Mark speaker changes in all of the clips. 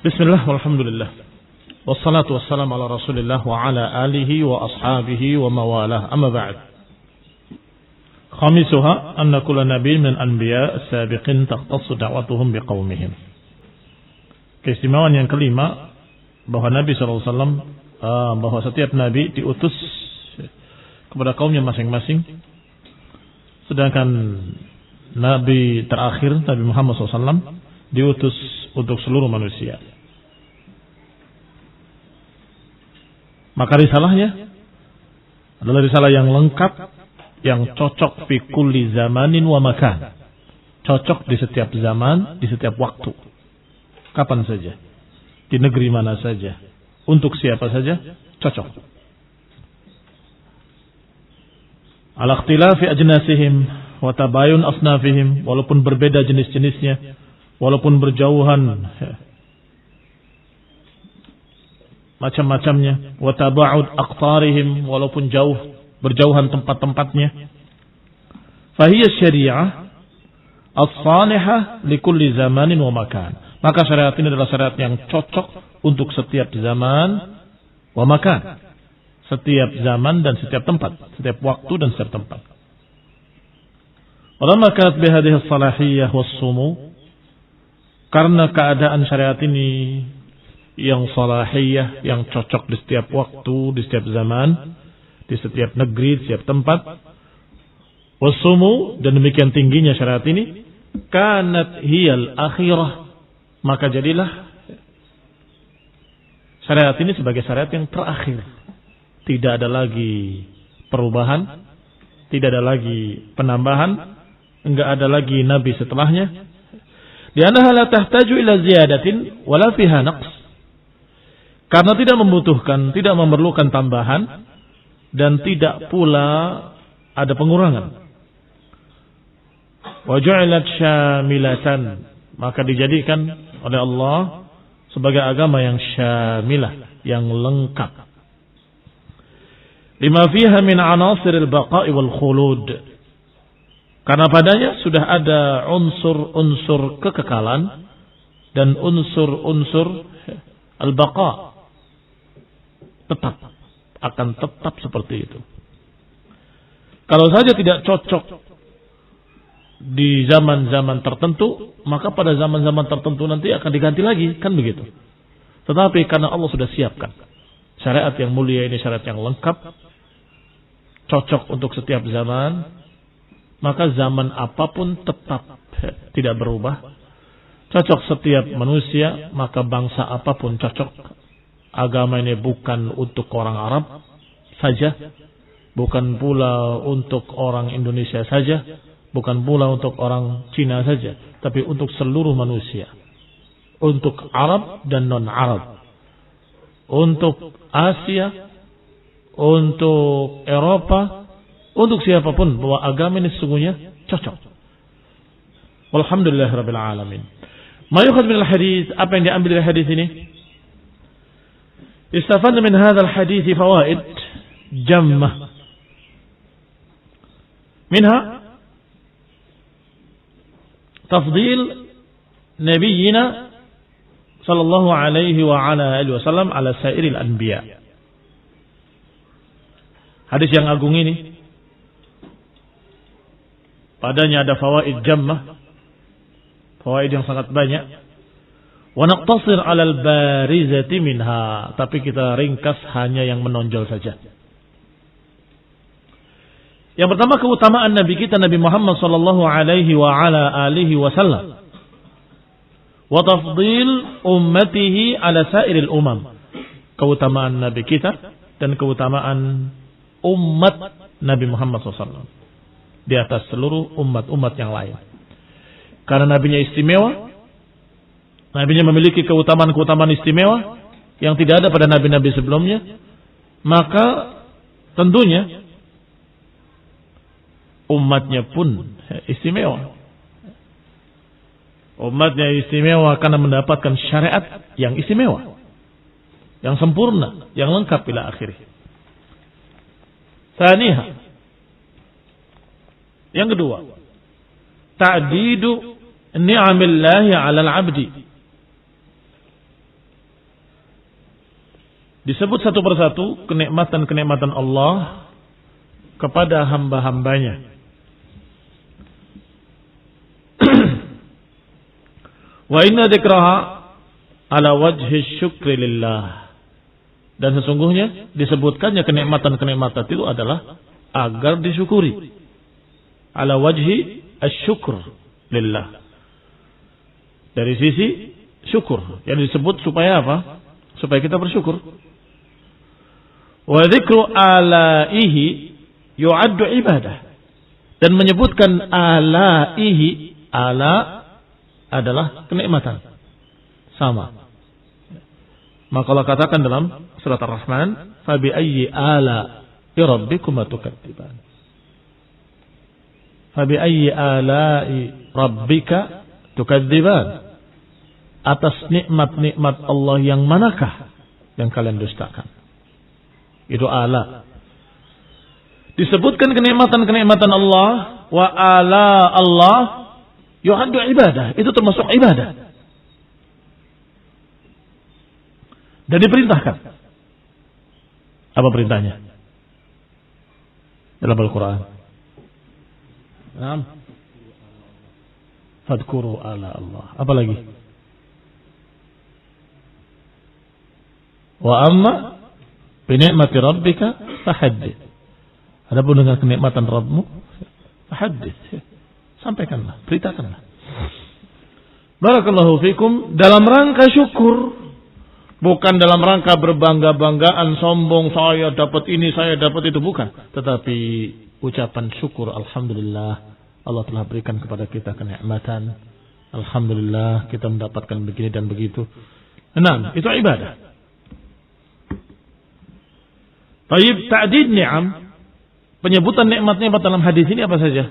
Speaker 1: Bismillah walhamdulillah. Wassalatu wassalamu ala Rasulillah wa ala alihi wa ashabihi wa mawalah. Amma ba'd. Khamisuha anna kulla nabiy min anbiya as-sabiqin takhtassu da'watuhum biqaumihim. Keistimewaan yang kelima bahwa Nabi SAW bahwa setiap nabi diutus kepada kaumnya masing-masing, sedangkan nabi terakhir Nabi Muhammad SAW diutus untuk seluruh manusia. Maka risalahnya adalah risalah yang lengkap, yang cocok fi kulli zamanin wa makan. Cocok di setiap zaman, di setiap waktu. Kapan saja, di negeri mana saja, untuk siapa saja, cocok. Ala ikhtilafi ajnasihim wa tabayun asnafihim, walaupun berbeda jenis-jenisnya, walaupun berjauhan macam-macamnya, wa taba'ud aqtarihim, walaupun berjauhan tempat-tempatnya. Fahiyya syariah as-salihah likulli zamanin wa makan. Maka syariat ini adalah syariat yang cocok untuk setiap zaman wa makan. Setiap zaman dan setiap tempat, setiap waktu dan setiap tempat. Walamma kanat bihadhihi as-salahiyyah was-sumu, karena keadaan syariat ini yang salahiyah, yang cocok di setiap waktu, di setiap zaman, di setiap negeri, di setiap tempat. Wasumu, dan demikian tingginya syariat ini, kanat hiyal akhirah, maka jadilah syariat ini sebagai syariat yang terakhir. Tidak ada lagi perubahan, tidak ada lagi penambahan, enggak ada lagi nabi setelahnya. Li'annaha la tahtaju ila ziyadatin wala fiha naqs. Karena tidak membutuhkan, tidak memerlukan tambahan, dan tidak pula ada pengurangan. Wa ju'ilat syamilatan, maka dijadikan oleh Allah sebagai agama yang syamilah, yang lengkap. Lima fiha min anasiril baqa'i wal khulud. Karena padanya sudah ada unsur-unsur kekekalan dan unsur-unsur al-baqa, akan tetap seperti itu. Kalau saja tidak cocok di zaman-zaman tertentu, maka pada zaman-zaman tertentu nanti akan diganti lagi, kan begitu. Tetapi karena Allah sudah siapkan syariat yang mulia ini, syariat yang lengkap, cocok untuk setiap zaman, maka zaman apapun tetap tidak berubah. Cocok setiap manusia, maka bangsa apapun cocok. Agama ini bukan untuk orang Arab saja, bukan pula untuk orang Indonesia saja, bukan pula untuk orang Cina saja, tapi untuk seluruh manusia. Untuk Arab dan non-Arab. Untuk Asia, untuk Eropa, untuk siapapun, bahwa agama ini sesungguhnya cocok. Walhamdulillahirabbil alamin. Ma yukhadh min al-hadits, apa yang diambil dari hadis ini? Istafadna min hadzal hadits fawaid jammah. Minha tafdhil nabiyyina sallallahu alaihi wa ala alihi wasallam ala sairil anbiya. Hadis yang agung ini padanya ada fawaid jammah, fawaid yang sangat banyak. Wa naqtasir 'alal barizati minha, tapi kita ringkas hanya yang menonjol saja. Yang pertama, keutamaan nabi kita Nabi Muhammad sallallahu alaihi wa ala alihi wasallam. Wa tafdhil ummatihi 'ala sairil umam. Keutamaan nabi kita dan keutamaan umat Nabi Muhammad SAW di atas seluruh umat-umat yang lain. Karena nabinya istimewa, nabinya memiliki keutamaan-keutamaan istimewa yang tidak ada pada nabi-nabi sebelumnya, maka tentunya umatnya pun istimewa. Umatnya istimewa karena mendapatkan syariat yang istimewa, yang sempurna, yang lengkap ila akhirih. Tsaniha, yang kedua, ta'didu ni'amillahi 'alal 'abdi. disebut satu persatu kenikmatan-kenikmatan Allah kepada hamba-hambanya. Wa inna dzikraha ala wajhi syukri lillah. Dan sesungguhnya disebutkannya kenikmatan-kenikmatan itu adalah agar disyukuri. Ala wajhi asyukr lillah. Dari sisi syukur. Yang disebut supaya apa? Supaya kita bersyukur. Wa dzikru alaihi yu'addu ibadah. Dan menyebutkan alaihi, ala adalah kenikmatan. Sama. Maka Allah katakan dalam surat Ar-Rahman, "Fabi ayyi ala rabbikuma tukadziban." Fabi ayyi ala'i rabbika tukadziban. Atas nikmat-nikmat Allah yang manakah yang kalian dustakan? Itu ala. Disebutkan kenikmatan-kenikmatan Allah, wa ala Allah yu'addu ibadah. Itu termasuk ibadah. Dan diperintahkan. Apa perintahnya? Dalam Al-Quran. Fadkuru ala Allah. Apa lagi? Wa amma binikmati rabbika fahaddits. Adapun dengan kenikmatan Rabbmu, fahaddits. Sampaikanlah, beritakanlah. Barakallahu fikum, dalam rangka syukur, bukan dalam rangka berbangga-banggaan, sombong, saya dapat ini, saya dapat itu, bukan. Tetapi ucapan syukur, alhamdulillah, Allah telah berikan kepada kita kenikmatan. Alhamdulillah, kita mendapatkan begini dan begitu. Nah, itu ibadah. Taib ta'did ni'am, penyebutan nikmat-nikmat dalam hadis ini apa saja?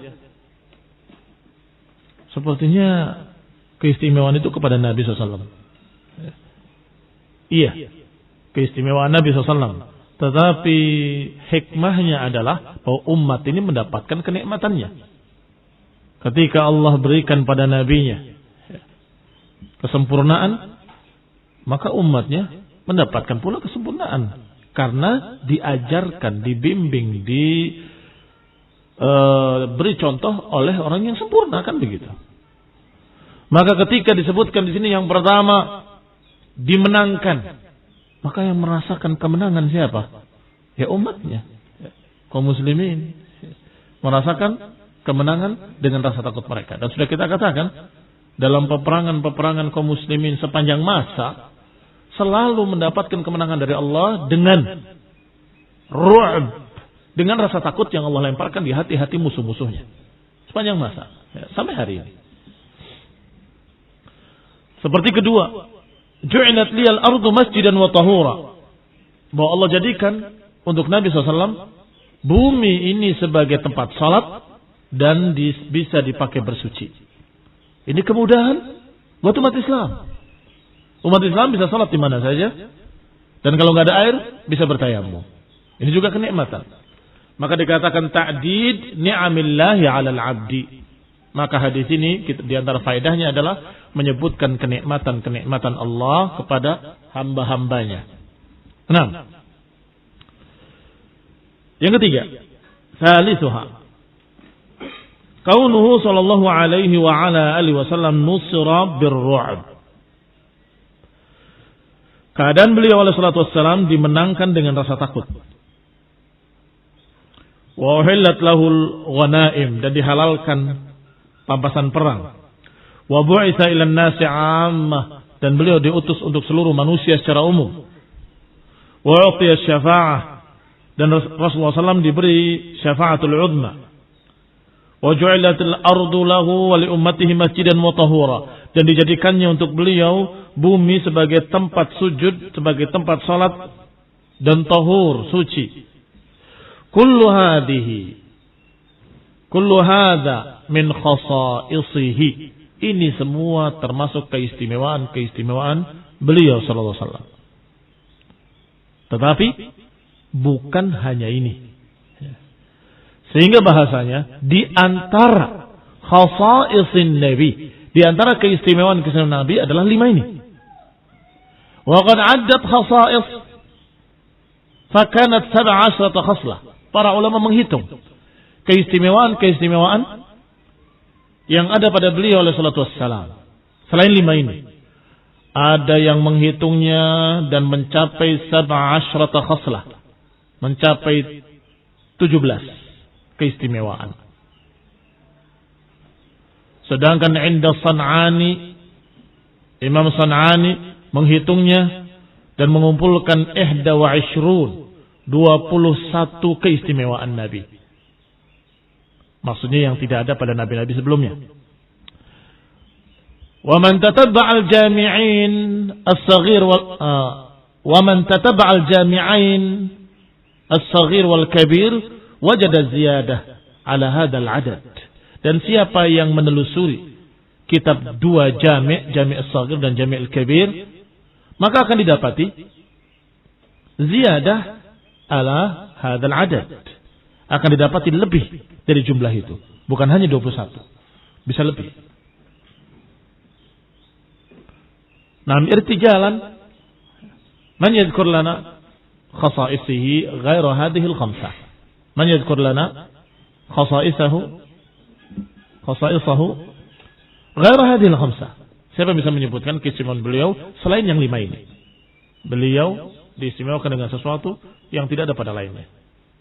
Speaker 1: Sepertinya keistimewaan itu kepada Nabi SAW. Iya, keistimewaan Nabi SAW. Tetapi hikmahnya adalah bahwa umat ini mendapatkan kenikmatannya. Ketika Allah berikan pada nabinya kesempurnaan, maka umatnya mendapatkan pula kesempurnaan. Karena diajarkan, dibimbing, beri contoh oleh orang yang sempurna, kan begitu. Maka ketika disebutkan di sini yang pertama dimenangkan, maka yang merasakan kemenangan siapa? Ya umatnya, kaum muslimin merasakan kemenangan dengan rasa takut mereka. Dan sudah kita katakan dalam peperangan kaum muslimin sepanjang masa selalu mendapatkan kemenangan dari Allah dengan ru'b, dengan rasa takut yang Allah lemparkan di hati-hati musuh-musuhnya sepanjang masa, ya, sampai hari ini. Seperti kedua, ju'ilat liyal ardu masjidan wa tahura, bahwa Allah jadikan untuk Nabi SAW bumi ini sebagai tempat salat dan bisa dipakai bersuci. Ini kemudahan buat umat Islam. Umat Islam bisa salat di mana saja, dan kalau nggak ada air bisa bertayamum. Ini juga kenikmatan. Maka dikatakan ta'did ni'amillahi 'alal 'abdi. Maka hadis ini di antara faedahnya adalah menyebutkan kenikmatan-kenikmatan Allah kepada hamba-hambanya. Nah, yang ketiga, salisuha, kaunuhu sallallahu alaihi wa ala alihi wasallam nusra birru'b. Keadaan beliau alaihi salatu wassalam dimenangkan dengan rasa takut. Wa uhillat lahul ghanaim, dan dihalalkan pampasan perang. Wa bu'itsa ilan nasi 'ammah, dan beliau diutus untuk seluruh manusia secara umum. Wa u'tiya syafa'ah, dan Rasulullah SAW diberi syafa'atul 'udma. Wa ju'ilatil ardu lahu wa li ummatihi masjidan wa tahura, dan dijadikannya untuk beliau bumi sebagai tempat sujud, sebagai tempat salat dan tahur, suci. Kullu hadha min khasaisihi. Ini semua termasuk keistimewaan beliau sallallahu alaihi wasallam. Tetapi bukan hanya ini. Sehingga bahasanya di antara khasaisin Nabi, di antara keistimewaan Nabi adalah 5 ini. Wa qad 'addat khasa'is, Fakanat 17 khaslah. Para ulama menghitung keistimewaan yang ada pada beliau alaihi salatu wassalam. Selain 5 ini, ada yang menghitungnya dan mencapai 17 khaslah. Mencapai 17 keistimewaan. Sedangkan inda San'ani, Imam San'ani menghitungnya dan mengumpulkan 21 keistimewaan Nabi. Maksudnya yang tidak ada pada nabi-nabi sebelumnya. Wa man tatabba'a al-jami'in as-saghir wa man tatabba'a al-jami'ain as-saghir wal kabir wajada ziyadah ala hadzal adad. Dan siapa yang menelusuri kitab 2 jami' as-saghir dan jami' al-kabir, maka akan didapati ziyadah ala hadzal adad. Akan didapati lebih dari jumlah itu. Bukan hanya 21. Bisa lebih. Nah, irtijalan man yadhkur lana khasa'isihi ghairu hadhihi al-khamsah. Man yadhkur lana khasa'isahu ghairu hadhihi al-khamsah. Siapa bisa menyebutkan keistimewaan beliau selain yang 5 ini? Beliau diistimewakan dengan sesuatu yang tidak ada pada lainnya.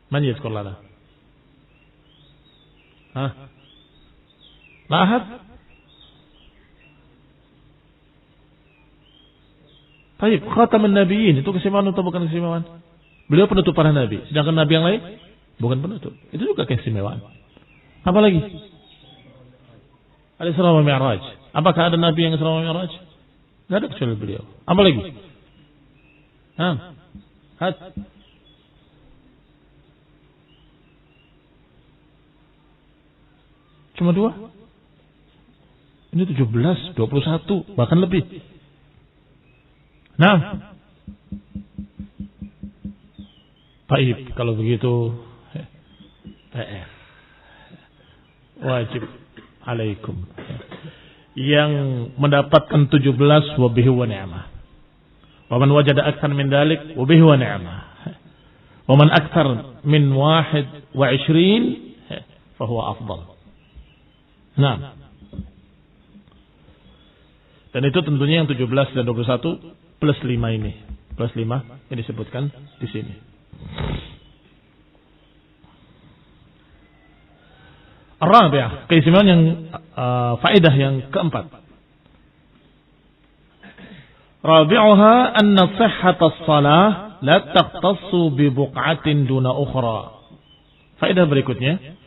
Speaker 1: Man yadhkur lana? Ahad? Baik, khataman nabiyyin itu keistimewaan atau bukan keistimewaan? Beliau penutup para nabi, sedangkan nabi yang lain bukan penutup. Itu juga keistimewaan. Apa lagi? Al-Isra wa Mi'raj. Apakah ada nabi yang Isra wa Mi'raj? Tidak ada kecuali beliau. Apa lagi? Cuma 2? Ini 17, 21, bahkan lebih. Nah, baik, kalau begitu wajib alaikum. Yang mendapatkan 17 wa bihi wa ni'mah. Wa man wajada akthar min dalik wa bihi wa ni'mah. Wa man akthar min 21 fa huwa afdal. Nah. Dan itu tentunya yang 17 dan 21 plus 5 ini. Plus 5 yang disebutkan di sini. Ar-rabi'ah, keistimewaan yang faedah yang keempat. Rabi'uha anna sihhatas shalah la takhtassu bi buq'atin duna ukhra. Faedah berikutnya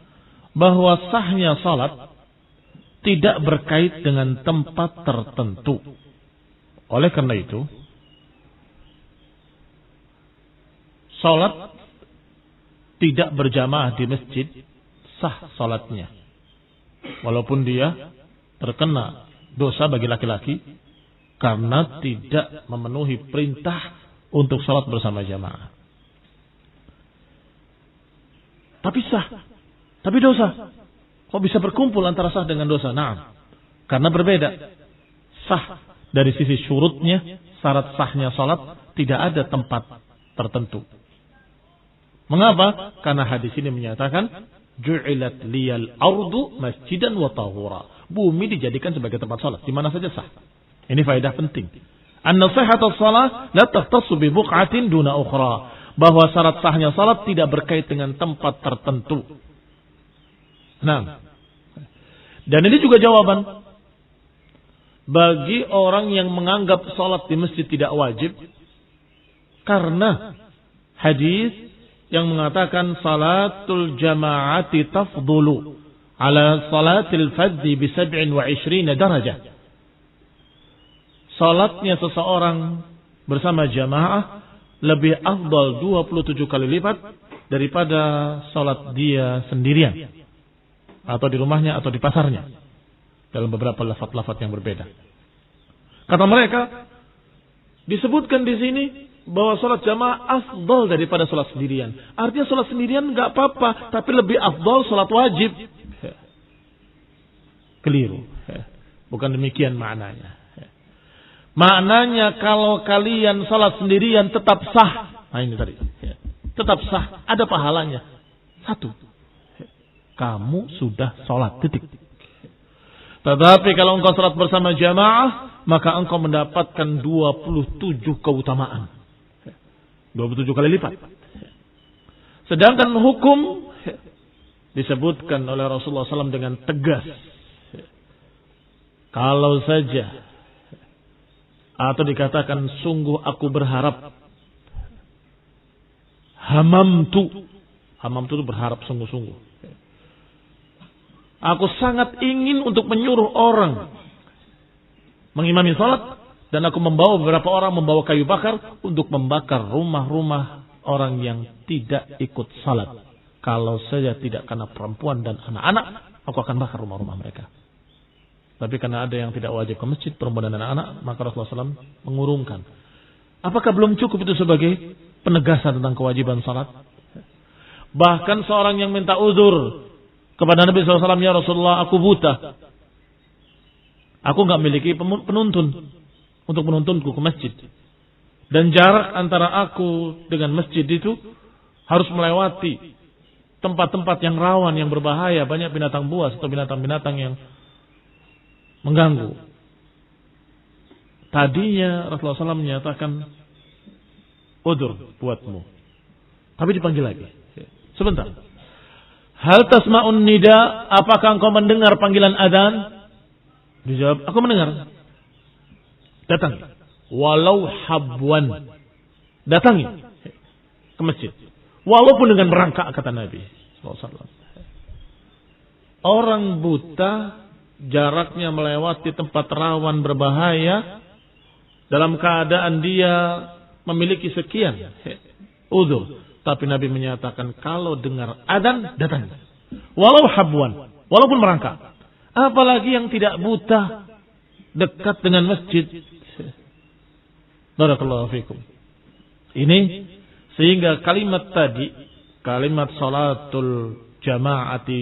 Speaker 1: bahwa sahnya salat tidak berkait dengan tempat tertentu. Oleh karena itu, salat tidak berjamaah di masjid sah salatnya. Walaupun dia terkena dosa bagi laki-laki karena tidak memenuhi perintah untuk salat bersama jamaah. Tapi sah, tapi dosa. Kok bisa berkumpul antara sah dengan dosa? Nah, karena berbeda. Sah dari sisi syurutnya, syarat sahnya salat tidak ada tempat tertentu. Mengapa? Karena hadis ini menyatakan ju'ilat liyal ardu masjidan wa tahura. Bumi dijadikan sebagai tempat salat, di mana saja sah. Ini faedah penting. Anna sihhatus shalah la takhtassu bi buq'atin duna ukhra. Bahwa syarat sahnya salat tidak berkait dengan tempat tertentu. Nah, dan ini juga jawaban bagi orang yang menganggap salat di masjid tidak wajib karena hadis yang mengatakan salatul jama'ati tafdulu ala salatil fadhi bi 27 darajah. Salatnya seseorang bersama jamaah lebih afdal 27 kali lipat daripada salat dia sendirian. Atau di rumahnya atau di pasarnya. Dalam beberapa lafaz-lafaz yang berbeda. Kata mereka, disebutkan di sini bahwa salat jamaah afdal daripada salat sendirian. Artinya salat sendirian enggak apa-apa, tapi lebih afdal salat wajib. Keliru. Bukan demikian maknanya. Maknanya kalau kalian salat sendirian tetap sah. Nah ini tadi. tetap sah, ada pahalanya. Satu, kamu sudah sholat, titik. Tetapi kalau engkau sholat bersama jamaah, maka engkau mendapatkan 27 keutamaan. 27 kali lipat. Sedangkan hukum disebutkan oleh Rasulullah SAW dengan tegas. Kalau saja, atau dikatakan sungguh aku berharap, hamamtu itu berharap sungguh-sungguh. Aku sangat ingin untuk menyuruh orang mengimami salat, dan aku membawa beberapa orang membawa kayu bakar untuk membakar rumah-rumah orang yang tidak ikut salat. Kalau saja tidak karena perempuan dan anak-anak, aku akan bakar rumah-rumah mereka. Tapi karena ada yang tidak wajib ke masjid, perempuan dan anak-anak, maka Rasulullah SAW mengurungkan. Apakah belum cukup itu sebagai penegasan tentang kewajiban salat? Bahkan seorang yang minta uzur kepada Nabi SAW, ya Rasulullah, aku buta. Aku nggak memiliki penuntun untuk menuntunku ke masjid. Dan jarak antara aku dengan masjid itu harus melewati tempat-tempat yang rawan, yang berbahaya, banyak binatang buas atau binatang-binatang yang mengganggu. Tadinya Rasulullah SAW menyatakan udzur buatmu, tapi dipanggil lagi. Sebentar. Hal tasma'un nida, apakah engkau mendengar panggilan adzan? Dijawab, aku mendengar. Datang. Walau habwan. Datangi ke masjid. Walaupun dengan merangkak, kata Nabi SAW. Orang buta jaraknya melewati tempat rawan berbahaya dalam keadaan dia memiliki sekian udzur, tapi Nabi menyatakan kalau dengar adzan datang, walau habwan, walaupun merangkak. Apalagi yang tidak buta, dekat dengan masjid. Barakallahu fikum. Ini sehingga kalimat tadi, kalimat salatul jama'ati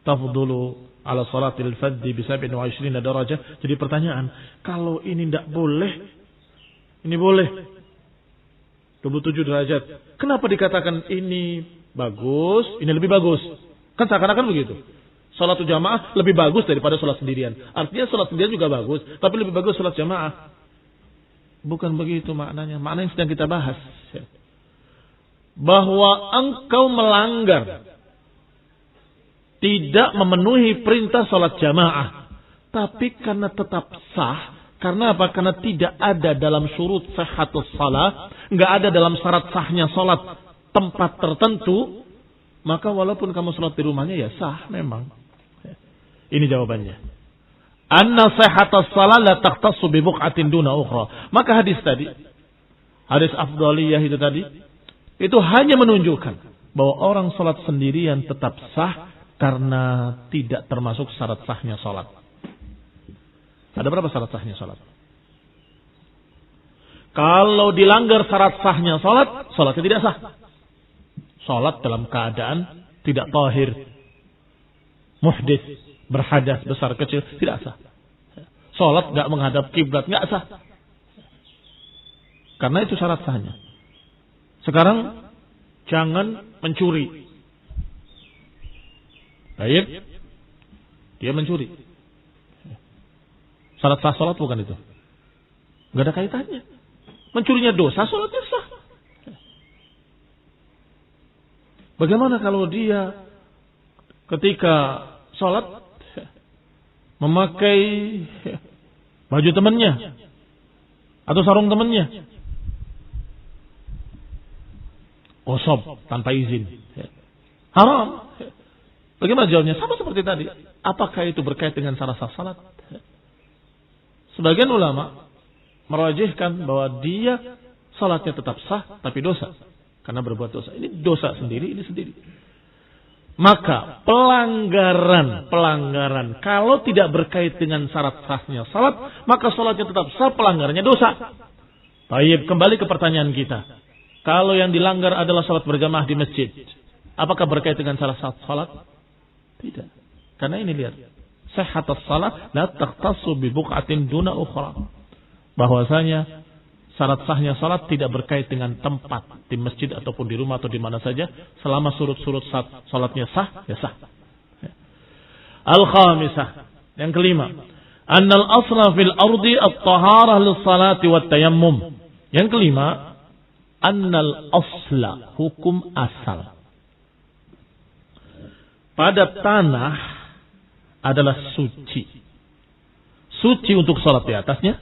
Speaker 1: tafdulu ala salatil fadhi bi 27 darajah, jadi pertanyaan, kalau ini tidak boleh, ini boleh 27 derajat, kenapa dikatakan ini bagus, ini lebih bagus? Kan seakan-akan begitu. Salatul jamaah lebih bagus daripada salat sendirian. Artinya salat sendirian juga bagus, tapi lebih bagus salat jamaah. Bukan begitu maknanya. Makna yang sedang kita bahas, bahwa engkau melanggar, tidak memenuhi perintah salat jamaah, tapi karena tetap sah. Karena apa? Karena tidak ada dalam syurut sihhatus shalah, enggak ada dalam syarat sahnya salat tempat tertentu, maka walaupun kamu salat di rumahnya ya sah memang. Ini jawabannya. Anna sihhatus shalah la takhtassu bi buq'atin duna ukhra. Maka hadis tadi, hadis afdhaliyah itu tadi, itu hanya menunjukkan bahwa orang salat sendirian tetap sah karena tidak termasuk syarat sahnya salat. Ada berapa syarat sahnya salat? Kalau dilanggar syarat sahnya salat, salatnya tidak sah. Salat dalam keadaan tidak tahir, muhdits, berhadas, besar kecil, tidak sah. Salat enggak menghadap kiblat, enggak sah. Karena itu syarat sahnya. Sekarang jangan mencuri. Baik, dia mencuri. Syarat sah salat bukan itu. Enggak ada kaitannya. Mencurinya dosa, salatnya sah. Bagaimana kalau dia ketika salat memakai baju temannya atau sarung temannya, gosok tanpa izin, haram. Bagaimana jawabnya? Sama seperti tadi. Apakah itu berkait dengan syarat sah salat? Sebagian ulama merajihkan bahwa dia salatnya tetap sah tapi dosa karena berbuat dosa. Ini dosa sendiri, ini sendiri. Maka pelanggaran kalau tidak berkait dengan syarat sahnya salat, maka salatnya tetap sah, pelanggarannya dosa. Baik, kembali ke pertanyaan kita. Kalau yang dilanggar adalah salat berjamaah di masjid, apakah berkait dengan syarat sah salat? Tidak. Karena ini lihat, sihhatus shalah la takhtassu bi buq'atin duna ukhra. Bahwasanya Syarat sahnya salat tidak berkait dengan tempat di masjid ataupun di rumah atau di mana saja, selama surut-surut salatnya sah, ya sah. Al-khamisah, yang kelima, annal asla fil ardi at-taharah lis-salati wat-tayammum. Yang kelima, annal asla, hukum asal pada tanah adalah suci. Suci untuk salat di atasnya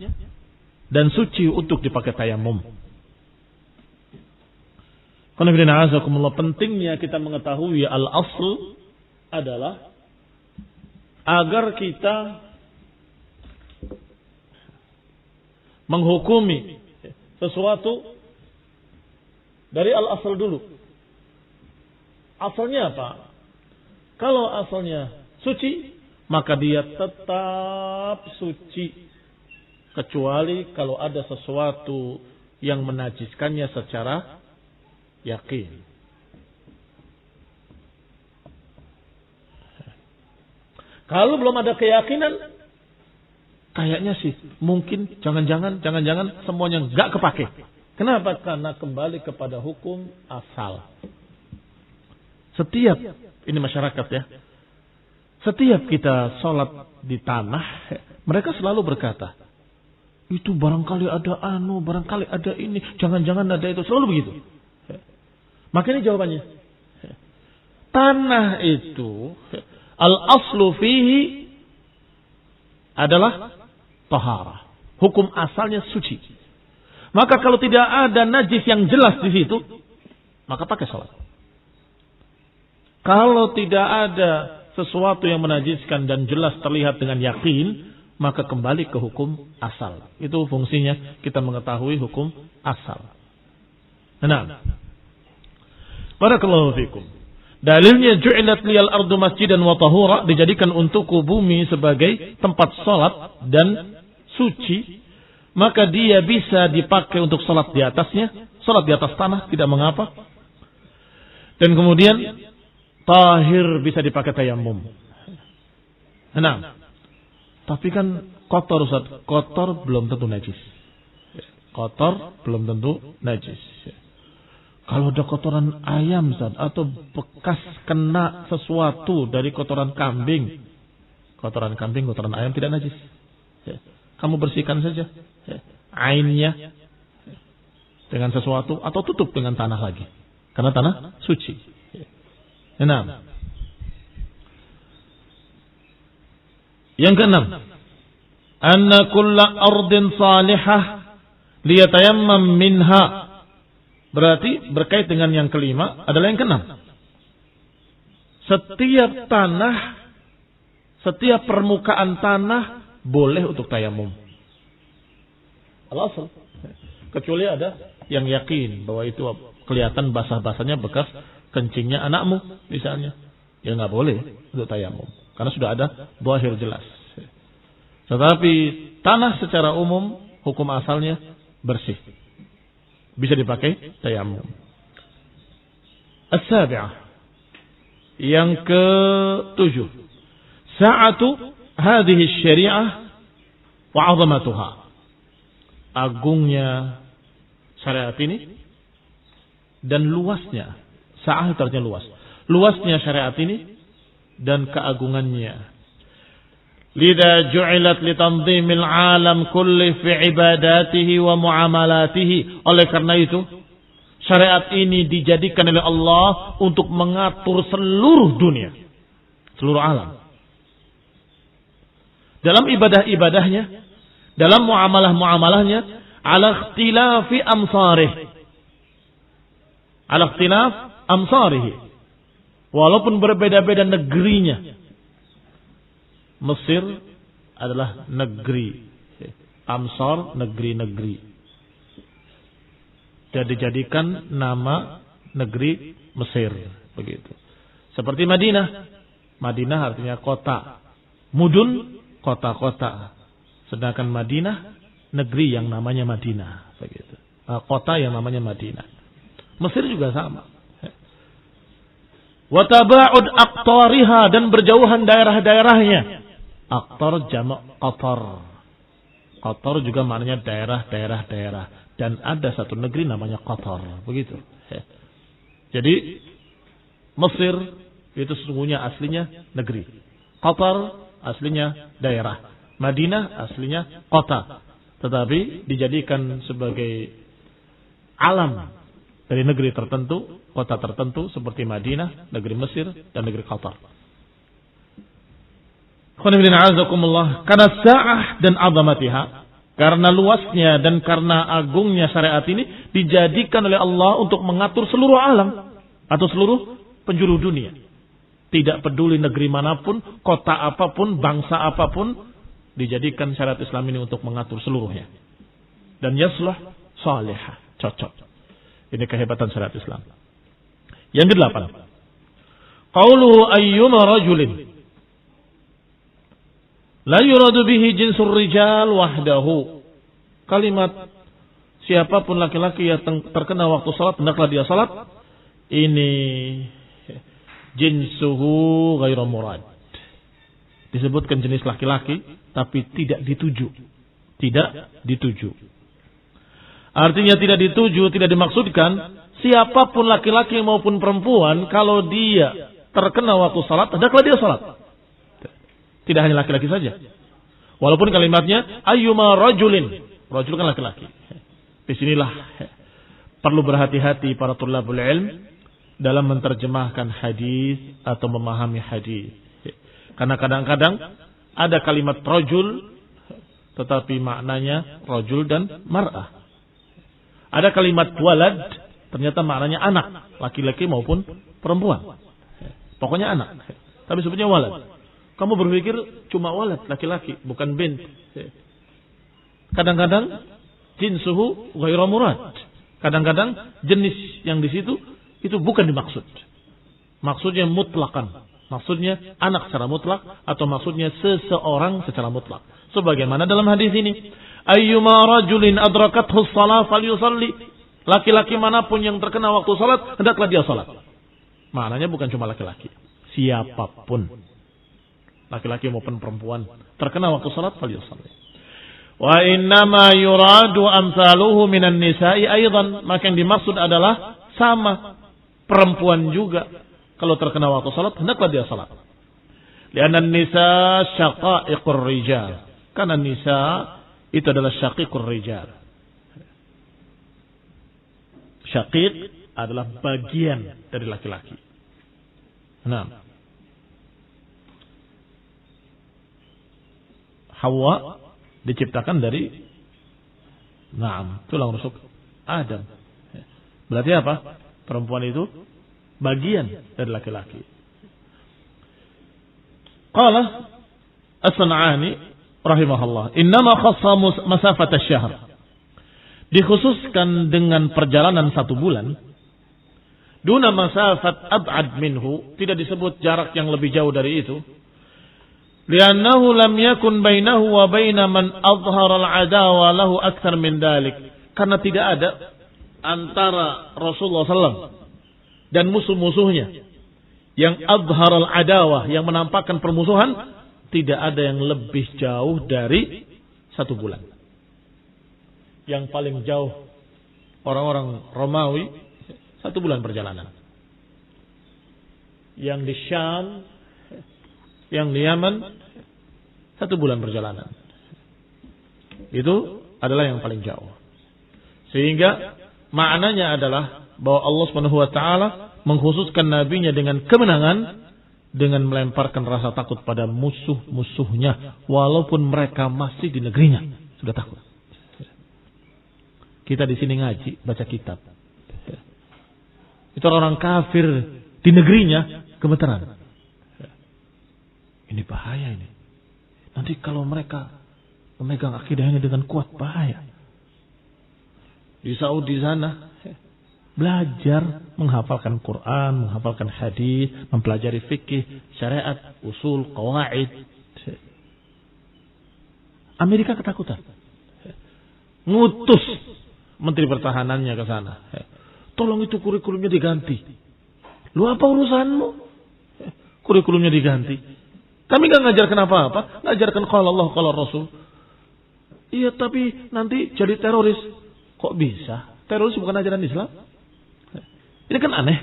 Speaker 1: dan suci untuk dipakai tayamum. Pentingnya kita mengetahui al-asl adalah agar kita menghukumi sesuatu dari al-asl dulu. Asalnya apa? Kalau asalnya suci, maka dia tetap suci. Kecuali kalau ada sesuatu yang menajiskannya secara yakin. Kalau belum ada keyakinan, kayaknya sih mungkin jangan-jangan semuanya enggak kepake. Kenapa? Karena kembali kepada hukum asal. Setiap ini masyarakat ya. Setiap kita sholat di tanah, mereka selalu berkata, itu barangkali ada barangkali ada ini, jangan-jangan ada itu, selalu begitu. Maka ini jawabannya. Tanah itu al-aslu fihi adalah taharah. Hukum asalnya suci. Maka kalau tidak ada najis yang jelas di situ, maka pakai salat. Kalau tidak ada sesuatu yang menajiskan dan jelas terlihat dengan yakin, maka kembali ke hukum asal. Itu fungsinya kita mengetahui hukum asal. Nah, barakallahu fikum. Dalilnya ju'ilat liyal ardu masjidan wa tahura, dijadikan untukku bumi sebagai tempat salat dan suci, maka dia bisa dipakai untuk salat di atasnya, salat di atas tanah tidak mengapa. Dan kemudian tahir bisa dipakai tayammum. Nah, tapi kan kotor Ustaz, kotor belum tentu najis. Kotor belum tentu najis. Kalau ada kotoran ayam Ustaz, atau bekas kena sesuatu dari kotoran kambing, kotoran ayam tidak najis. Kamu bersihkan saja ainnya dengan sesuatu atau tutup dengan tanah lagi, karena tanah suci. Nah, yang keenam, anna kulla ardin salihah liyatayammam minha. Berarti berkait dengan yang kelima adalah yang keenam. Setiap tanah, setiap permukaan tanah boleh untuk tayamum. Al-asal. Kecuali ada yang yakin bahwa itu kelihatan basah-basahnya bekas kencingnya anakmu misalnya. Ya nggak boleh untuk tayamum. Karena sudah ada zahir jelas. Tetapi tanah secara umum hukum asalnya bersih. Bisa dipakai tayamum. As-sabi'ah. Yang ke-7. Sa'atu hadhihi syari'ah wa 'azamatuha. Agungnya syariat ini dan luasnya. Sa'ah itu artinya luas. Luasnya syariat ini dan keagungannya. Lidha ju'ilat litanzimil alam kulli fi ibadatihi wa muamalatihi. Oleh karena itu, syariat ini dijadikan oleh Allah untuk mengatur seluruh dunia, seluruh alam. Dalam ibadah-ibadahnya, dalam muamalah-muamalahnya, ala ikhtilafi amsarih. Ala ikhtilaf amsarihi. Walaupun berbeda-beda negerinya. Mesir adalah negeri. Amsar, negeri-negeri. Dan dijadikan nama negeri Mesir. Begitu. Seperti Madinah. Madinah artinya kota. Mudun, kota-kota. Sedangkan Madinah, negeri yang namanya Madinah. Begitu. Kota yang namanya Madinah. Mesir juga sama. Wa taba'ud aqtariha, dan berjauhan daerah-daerahnya. Aqtar jamak qatar. Qatar juga maknanya daerah. Dan ada satu negeri namanya Qatar. Begitu. Jadi Mesir itu sesungguhnya aslinya negeri. Qatar aslinya daerah. Madinah aslinya kota. Tetapi dijadikan sebagai alam dari negeri tertentu, kota tertentu seperti Madinah, negeri Mesir, dan negeri Qatar. Karena sa'ah dan azamatiha, karena luasnya dan karena agungnya syariat ini dijadikan oleh Allah untuk mengatur seluruh alam atau seluruh penjuru dunia. Tidak peduli negeri manapun, kota apapun, bangsa apapun, dijadikan syariat Islam ini untuk mengatur seluruhnya. Dan yaslah salihah, cocok. Ini kehebatan syariat Islam. Yang ke-8. Qauluhu ayyuma rajulin la yuradu bihi jinsur rijal wahdahu. Kalimat siapapun laki-laki yang terkena waktu salat hendaklah dia salat. Ini jinsuhu ghairu murad. Disebutkan jenis laki-laki tapi tidak dituju. Tidak dituju. Artinya tidak dituju, tidak dimaksudkan siapapun laki-laki maupun perempuan kalau dia terkena waktu salat hendaklah dia salat. Tidak hanya laki-laki saja. Walaupun kalimatnya ayyuma rajulin. Rajul kan laki-laki. Disinilah perlu berhati-hati para tulabul ilm dalam menerjemahkan hadis atau memahami hadis. Karena kadang-kadang ada kalimat rajul tetapi maknanya rajul dan mar'ah. Ada kalimat walad ternyata maknanya anak, laki-laki maupun perempuan. Pokoknya anak. Tapi sebutnya walad. Kamu berpikir cuma walad, laki-laki, bukan bint. Kadang-kadang jinsuhu ghairu murad. Kadang-kadang jenis yang di situ itu bukan dimaksud. Maksudnya mutlakan. Maksudnya anak secara mutlak atau maksudnya seseorang secara mutlak. Sebagaimana dalam hadis ini, ayyuma rajulin adrakathu shalah falyusalli. Laki-laki manapun yang terkena waktu salat, hendaklah dia salat. Maknanya bukan cuma laki-laki, siapapun. Laki-laki maupun perempuan terkena waktu salat falyusalli. Wa innama yuradu amsaluhu minan nisa'i aidan. Maka yang dimaksud adalah sama perempuan juga kalau terkena waktu salat hendaklah dia salat. Lianna nisa syaqa'iqur rijal. Karena nisa itu adalah syaqiqur rijal. Syaqiq adalah bagian dari laki-laki. Nah, Hawa diciptakan dari tulang rusuk Adam. Berarti apa? Perempuan itu bagian dari laki-laki. Qala As-San'ani rahimahullah, innama khassa masafat asy-syahr. Dikhususkan dengan perjalanan 1 bulan. Duna masafat ab'ad minhu, tidak disebut jarak yang lebih jauh dari itu. Li'annahu lam yakun bainahu wa baina man azhara al-adawa lahu akthar min dalik. Karena tidak ada antara Rasulullah SAW dan musuh-musuhnya yang azhar al-adawah, yang menampakkan permusuhan, tidak ada yang lebih jauh dari 1 bulan. Yang paling jauh orang-orang Romawi 1 bulan perjalanan. Yang di Syam, yang di Yaman 1 bulan perjalanan. Itu adalah yang paling jauh. Sehingga maknanya adalah bahwa Allah Subhanahu wa taala mengkhususkan nabinya dengan kemenangan dengan melemparkan rasa takut pada musuh-musuhnya walaupun mereka masih di negerinya sudah takut. Kita di sini ngaji, baca kitab. Itu orang kafir di negerinya gemetaran. Ini bahaya ini. Nanti kalau mereka memegang akidahnya dengan kuat, bahaya. Di Saudi sana belajar menghafalkan Quran, menghafalkan hadis, mempelajari fikih, syariat, usul, qawaid. Amerika ketakutan. Ngutus menteri pertahanannya ke sana. Tolong itu kurikulumnya diganti. Lu apa urusanmu? Kurikulumnya diganti. Kami gak ngajarkan apa-apa, ngajarkan qala Allah, qala Rasul. Iya, tapi nanti jadi teroris. Kok bisa? Teroris bukan ajaran Islam. Ini kan aneh.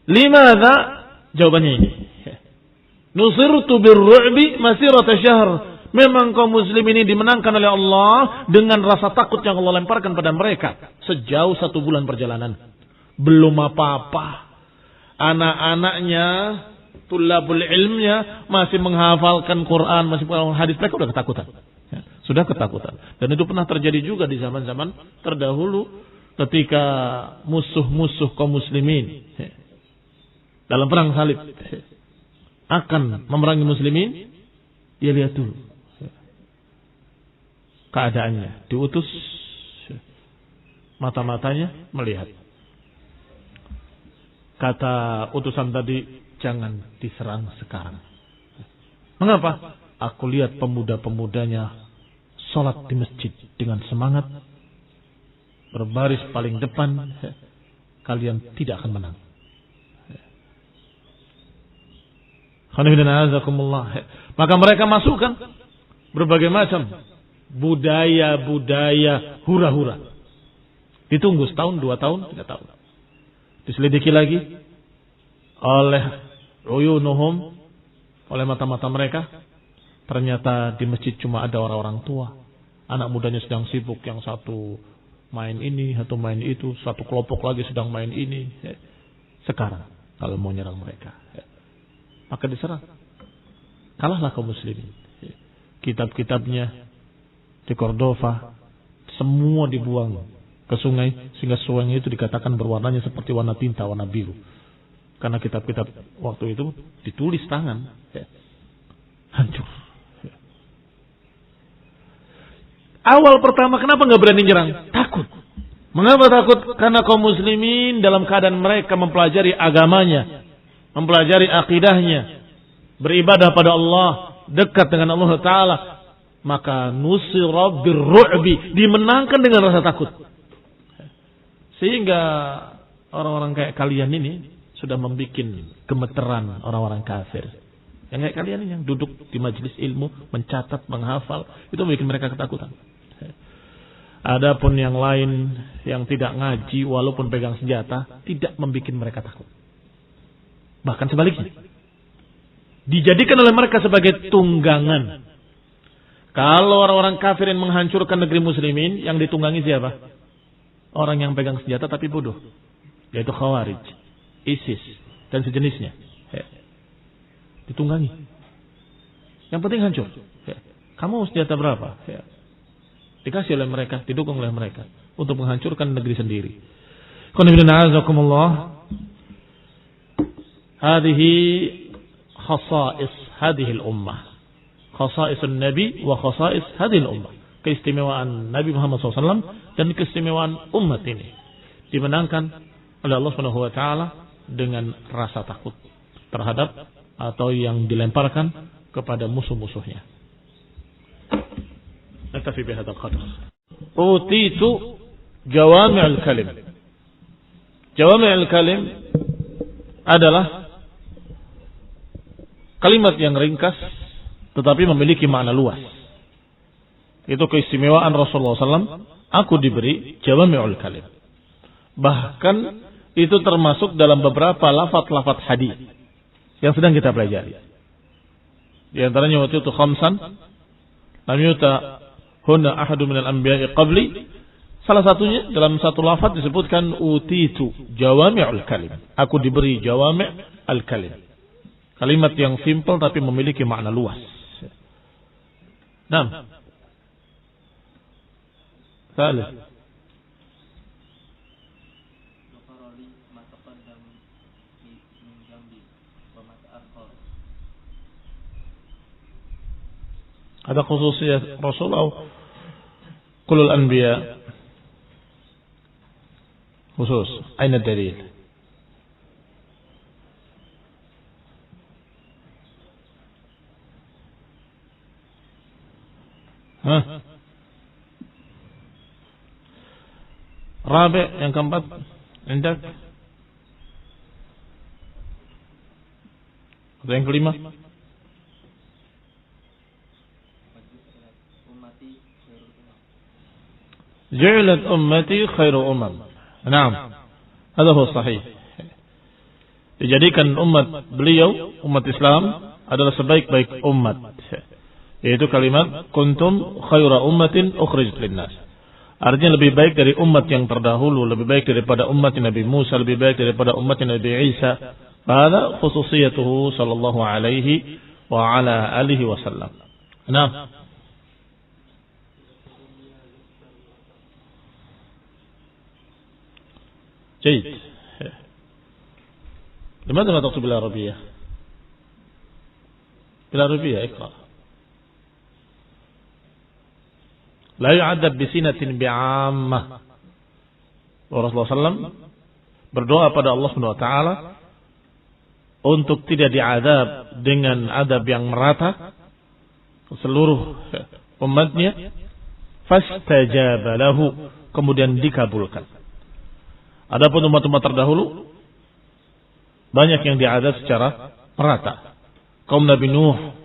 Speaker 1: Limadha? Jawabannya ini. Nusirtu birru'bi masirata syahr. Memang kaum muslim ini dimenangkan oleh Allah dengan rasa takut yang Allah lemparkan pada mereka sejauh 1 bulan perjalanan. Belum apa-apa. Anak-anaknya, tulabul ilmnya masih menghafalkan Quran, masih menghafalkan hadis, mereka sudah ketakutan. Sudah ketakutan. Dan itu pernah terjadi juga di zaman-zaman terdahulu ketika musuh-musuh kaum muslimin dalam perang salib akan memerangi muslimin, dia lihat dulu keadaannya, diutus mata-matanya melihat. Kata utusan tadi, jangan diserang sekarang. Mengapa? Aku lihat pemuda-pemudanya sholat di masjid dengan semangat, berbaris paling depan. Kalian tidak akan menang. Maka mereka masukkan berbagai macam budaya-budaya hura-hura. Ditunggu setahun, 2 tahun, 3 tahun. Diselidiki lagi oleh uyunuhum, oleh mata-mata mereka. Ternyata di masjid cuma ada orang-orang tua. Anak mudanya sedang sibuk, yang satu main ini, satu main itu, satu kelompok lagi sedang main ini. Sekarang kalau mau nyerang mereka, maka diserang. Kalahlah kaum muslimin. Kitab-kitabnya di Cordova semua dibuang ke sungai, sehingga sungai itu dikatakan berwarnanya seperti warna tinta, warna biru. Karena kitab-kitab waktu itu ditulis tangan. Hancur. Awal pertama kenapa nggak berani nyerang? Takut. Mengapa takut? Karena kaum muslimin dalam keadaan mereka mempelajari agamanya, mempelajari akidahnya, beribadah pada Allah, dekat dengan Allah Ta'ala. Maka nusira birru'bi, dimenangkan dengan rasa takut. Sehingga orang-orang kayak kalian ini sudah membuat gemeteran orang-orang kafir. Yang kayak kalian ini yang duduk di majelis ilmu, mencatat, menghafal, itu membuat mereka ketakutan. Adapun yang lain yang tidak ngaji walaupun pegang senjata, tidak membuat mereka takut. Bahkan sebaliknya, dijadikan oleh mereka sebagai tunggangan. Kalau orang-orang kafir yang menghancurkan negeri muslimin, yang ditunggangi siapa? Orang yang pegang senjata tapi bodoh, yaitu Khawarij, ISIS dan sejenisnya. Ditunggangi. Yang penting hancur. Kamu senjata berapa? Dikasih oleh mereka, didukung oleh mereka untuk menghancurkan negeri sendiri. Hadhihi khasa'is hadhihi al-ummah. Khasa'isun Nabi wa khasa'is hadhihi al-ummah. Keistimewaan Nabi Muhammad SAW dan keistimewaan umat ini dimenangkan oleh Allah Subhanahu wa taala dengan rasa takut terhadap atau yang dilemparkan kepada musuh-musuhnya. Naktafi bihadzal qadr. Utitu jawami'ul kalim. Jawami'ul kalim adalah kalimat yang ringkas tetapi memiliki makna luas. Itu keistimewaan Rasulullah SAW. Aku diberi jawami'ul kalim. Bahkan itu termasuk dalam beberapa lafaz-lafaz hadis yang sedang kita pelajari. Di antaranya waktu itu khamsan lam yuta huna ahadu minal anbiya'i qabli. Salah satunya dalam satu lafaz disebutkan utitu jawami'ul kalim. Aku diberi jawami' al-kalim. Kalimat yang simple tapi memiliki makna luas. Nah, ثالث هذا خصوصية رسول أو كل الأنبياء خصوص أين الدليل ها Rabi' yang keempat, indak atau yang kelima?
Speaker 2: Umati
Speaker 1: Ju'ilat ummati khairu umam. Naam. Hadha huwa sahih. Dijadikan umat beliau, umat Islam adalah sebaik-baik umat. Yaitu kalimat kuntum khaira ummatin ukhrijat linnas. Artinya lebih baik dari umat yang terdahulu, lebih baik daripada umat Nabi Musa, lebih baik daripada umat Nabi Isa. Hadha khususiyatuhu sallallahu alaihi wa ala alihi wasallam. Nah. جيد. لماذا لا تكتب بالعربية؟ بالعربية اقرأ. لا يعذب بسنة بعامة. Rasulullah SAW berdoa pada Allah SWT untuk tidak diazab dengan azab yang merata seluruh umatnya. Fastajaba lahu, kemudian dikabulkan. Adapun umat-umat terdahulu banyak yang diazab secara merata. Kaum Nabi Nuh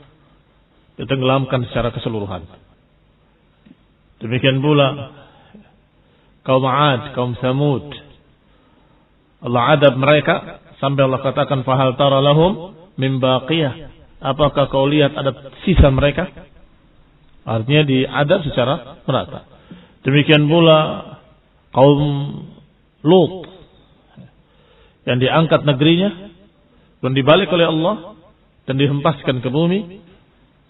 Speaker 1: ditenggelamkan secara keseluruhan. Demikian pula kaum Ad, kaum Samud. Allah adab mereka sampai Allah katakan fahal tara lahum min baqiyah. Apakah kau lihat ada sisa mereka? Artinya diadab secara merata. Demikian pula kaum Lut yang diangkat negerinya dan dibalik oleh Allah dan dihempaskan ke bumi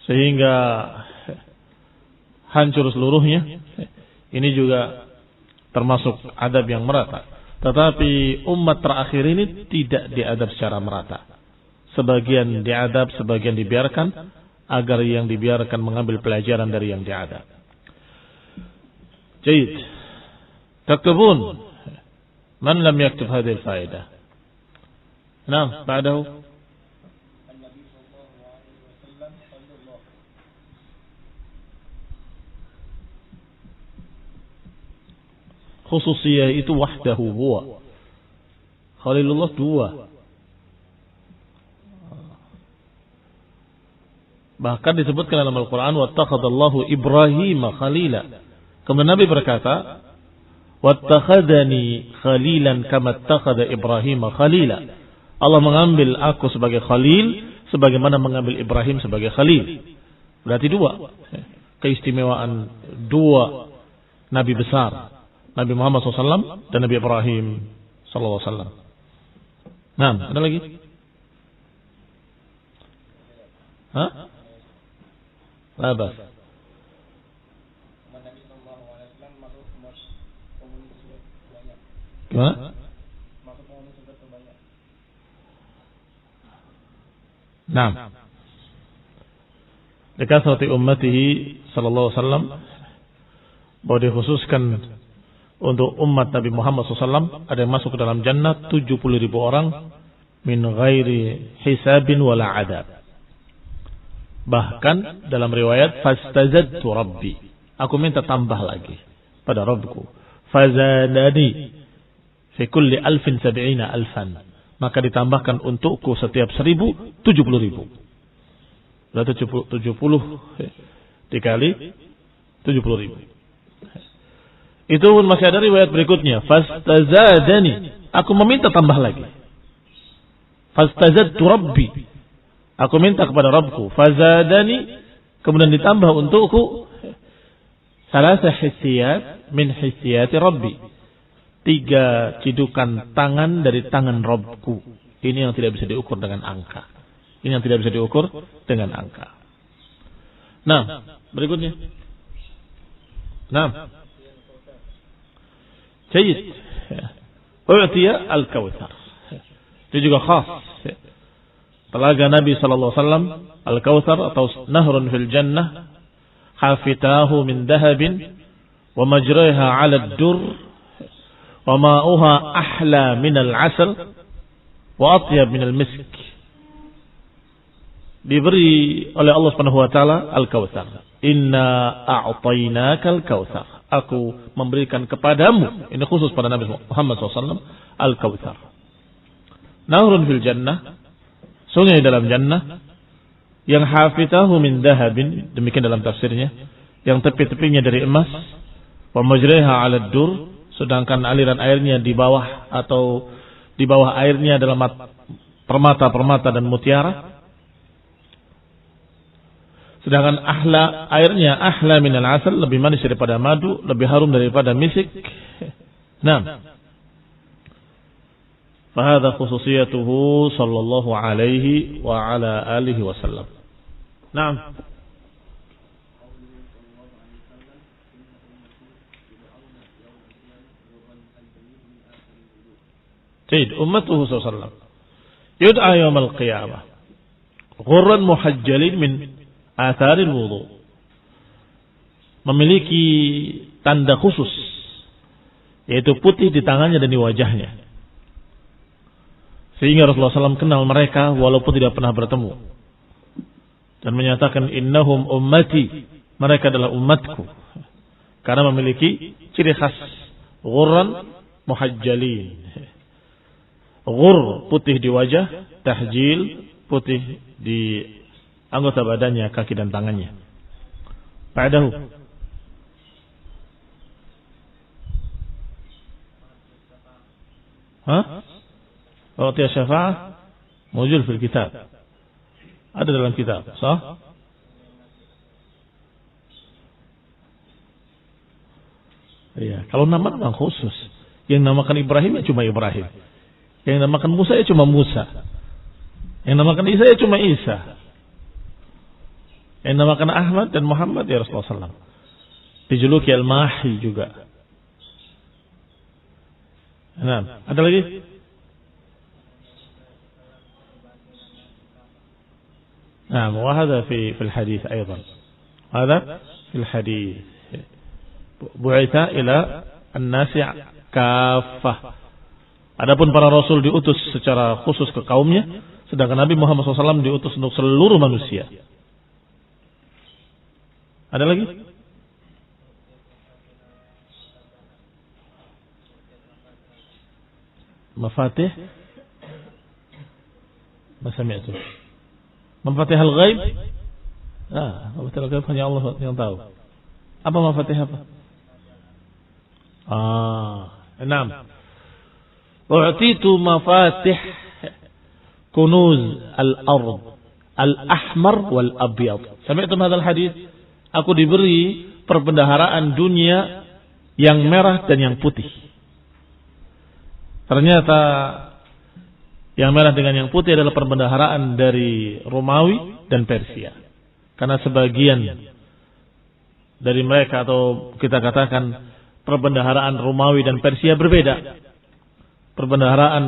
Speaker 1: sehingga hancur seluruhnya. Ini juga termasuk adab yang merata. Tetapi umat terakhir ini tidak diadab secara merata. Sebagian diadab, sebagian dibiarkan agar yang dibiarkan mengambil pelajaran dari yang diadab. Jayid. Taktubun. Man lam yaktub hadhihi al-faedah. Nah, ba'dahu. Khususiyah itu wahdahu huwa. Khalilullah dua. Bahkan disebutkan dalam Al-Quran wattakhadallahu Ibrahim khalila. Kemudian Nabi berkata wattakhadani khalilan kama ittakhadha Ibrahim khalila. Allah mengambil aku sebagai khalil sebagaimana mengambil Ibrahim sebagai khalil. Berarti dua. Keistimewaan dua nabi besar. Nabi Muhammad SAW dan Nabi Ibrahim SAW. Nah, ada lagi? Hah? Labas. Gimana? Nah. Likasrati ummatihi sallallahu alaihi wasallam bahwa dikhususkan untuk umat Nabi Muhammad SAW ada yang masuk ke dalam jannah 70.000 orang min ghairi hisabin wala adab. Bahkan dalam riwayat fastazadtu rabbi, aku minta tambah lagi pada Rabbku. Fazadani fi kulli alfin sab'ina alfan, maka ditambahkan untukku setiap 1.000 70.000. Berarti 70 dikali 70.000. Itu masih ada riwayat berikutnya. Fastazadani, aku meminta tambah lagi. Fastazadtu rabbi, aku minta kepada Rabbku. Fazadani, kemudian ditambah untukku salasa hissiyat min hissiyati rabbi, 3 cidukan tangan dari tangan Rabbku. Ini yang tidak bisa diukur dengan angka. Ini yang tidak bisa diukur dengan angka. Nah, berikutnya. Nah, Jayid. U'tiya al-Kautsar. Itu juga khas. Telaga Nabi sallallahu alaihi wasallam al-Kautsar atau nahrun fil jannah hafitahu min dahabin wa majraha 'ala ad-dur wa ma'uha ahla min al-'asal wa atyab min al-misk. Diberi oleh Allah Subhanahu wa taala al-Kautsar. Inna a'tainaka al-Kautsar. Aku memberikan kepadamu, ini khusus pada Nabi Muhammad SAW, Al-Kautsar. Nahrun fil jannah, sungai dalam jannah, yang hafitahu min dahabin, demikian dalam tafsirnya, yang tepi-tepinya dari emas, Wa majriha 'ala dur, sedangkan aliran airnya di bawah atau di bawah airnya adalah permata-permata dan mutiara. Sedangkan airnya ahla minal asal, lebih manis daripada madu, lebih harum daripada misik. Nah, fahadha khususiyatuhu sallallahu alaihi wa ala alihi wasallam. Nah, Sayyid ummatuhu sallallahu alaihi wasallam yud'a yawmal qiyamah ghurran muhajjalin min atharil wudu, memiliki tanda khusus, yaitu putih di tangannya dan di wajahnya, sehingga Rasulullah SAW kenal mereka walaupun tidak pernah bertemu, dan menyatakan innahum ummati, mereka adalah umatku, karena memiliki ciri khas ghurran muhajjalin. Ghur putih di wajah, tahjil putih di anggota badannya, kaki dan tangannya. Ba'dahu. Waqti syafa'ah mawjud fil kitab. Ada dalam kitab, sah? Iya, kalau nama memang khusus. Yang namakan Ibrahim ya cuma Ibrahim. Yang namakan Musa ya cuma Musa. Yang namakan Isa ya cuma Isa. Yang namakan Ahmad dan Muhammad ya Rasulullah SAW. Dijuluki Al-Mahi juga. Nah, ada lagi? Nah, وهذا في الحديث أيضا. هذا في الحديث. بعث إلى الناس كافة. Adapun para rasul diutus secara khusus ke kaumnya, sedangkan Nabi Muhammad SAW diutus untuk seluruh manusia. Ada lagi? Mafatih? Ma sami'tu. Mafatih al-ghaib? Mafatih al-ghaib hanya Allah yang tahu. Apa mafatih apa? Enam. U'titu mafatih kunuz al-ard al-ahmar wal-abyad. Sami'tum hadzal hadis? Aku diberi perbendaharaan dunia yang merah dan yang putih. Ternyata yang merah dengan yang putih adalah perbendaharaan dari Romawi dan Persia. Karena sebagian dari mereka, atau kita katakan perbendaharaan Romawi dan Persia berbeda. Perbendaharaan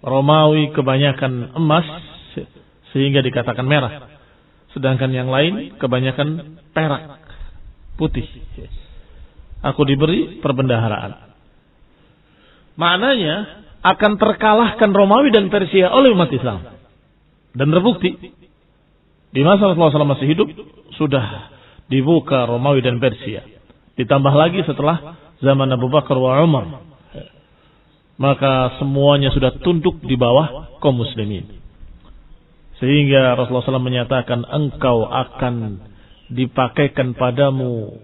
Speaker 1: Romawi kebanyakan emas sehingga dikatakan merah. Sedangkan yang lain kebanyakan perak, putih. Aku diberi perbendaharaan. Maknanya akan terkalahkan Romawi dan Persia oleh umat Islam. Dan terbukti di masa Rasulullah SAW masih hidup sudah dibuka Romawi dan Persia. Ditambah lagi setelah zaman Abu Bakar wa Umar. Maka semuanya sudah tunduk di bawah kaum muslimin. Sehingga Rasulullah SAW menyatakan engkau akan dipakaikan padamu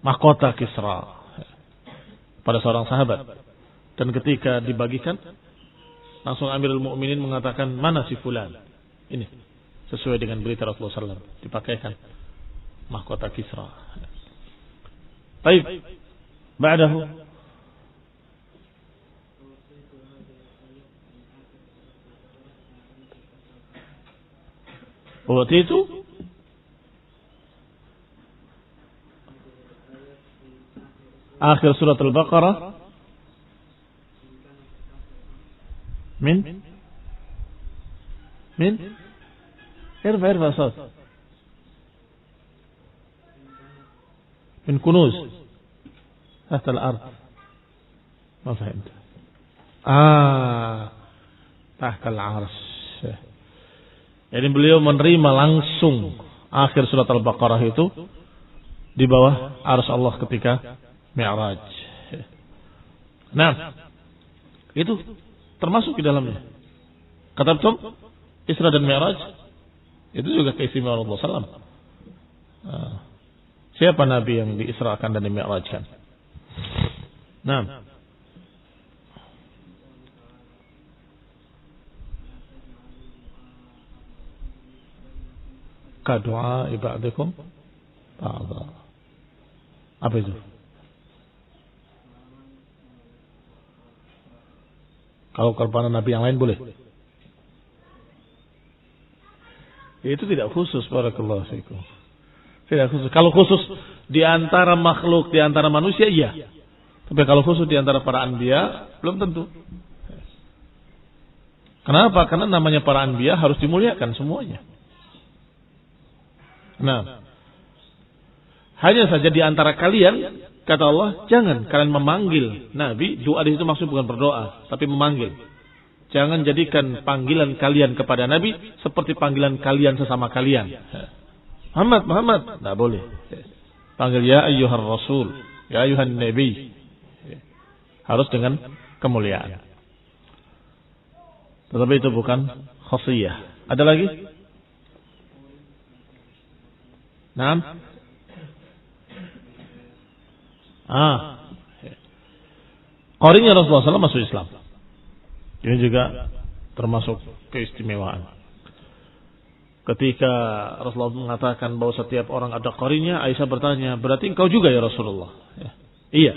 Speaker 1: mahkota Kisra pada seorang sahabat. Dan ketika dibagikan, langsung Amirul Mukminin mengatakan, mana si fulan? Ini sesuai dengan berita Rasulullah SAW, dipakaikan mahkota Kisra. Baik, ba'dahu waktu itu akhir surat Al-Baqarah min irfa sawt min kunuz tahta al-ard. Ma fahimta. Tahta al-arsh. Jadi beliau menerima langsung akhir surat Al-Baqarah itu di bawah arsy Allah ketika Mi'raj. Nah, itu termasuk di dalamnya. Katabtum Isra dan Mi'raj Itu juga keistimewaan Rasulullah SAW. Siapa Nabi yang diisrakan dan dimi'rajkan? Nah, kadu'a ibadikum ba'da. Apa itu? Kalau korban Nabi yang lain boleh. Itu tidak khusus, barakallahu fiikum. Tidak khusus. Kalau khusus di antara makhluk, di antara manusia, iya. Tapi kalau khusus di antara para anbiya, belum tentu. Kenapa? Karena namanya para anbiya harus dimuliakan semuanya. Nah, hanya saja di antara kalian, kata Allah, jangan kalian memanggil Nabi. Doa di situ maksud bukan berdoa, tapi memanggil. Jangan jadikan panggilan kalian kepada Nabi seperti panggilan kalian sesama kalian. Muhammad, tidak boleh. Panggil ya ayyuhar rasul, ya ayyuhan nabi. Harus dengan kemuliaan. Tetapi itu bukan khasiyah. Ada lagi? Naam. Qarinya Rasulullah SAW masuk Islam. Ini juga termasuk keistimewaan. Ketika Rasulullah mengatakan bahwa setiap orang ada qarinya, Aisyah bertanya, berarti engkau juga ya Rasulullah? Ya. Iya.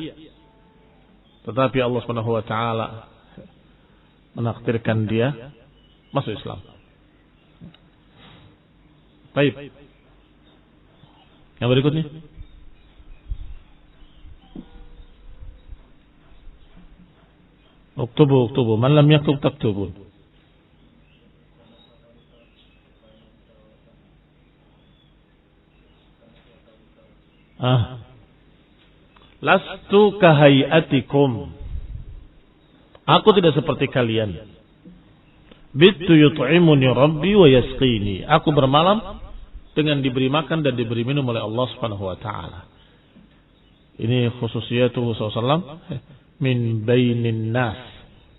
Speaker 1: Tetapi Allah Subhanahu wa taala menakdirkan dia masuk Islam. Baik. Yang berikutnya. Uktubu. Man lam yaktub taktubun. Lastu kahayatikum. Aku tidak seperti kalian. Bittu yut'imuni rabbi wa yasqini. Aku bermalam dengan diberi makan dan diberi minum oleh Allah Subhanahu wa taala. Ini khususiyatuhu sallallahu min bainin nas,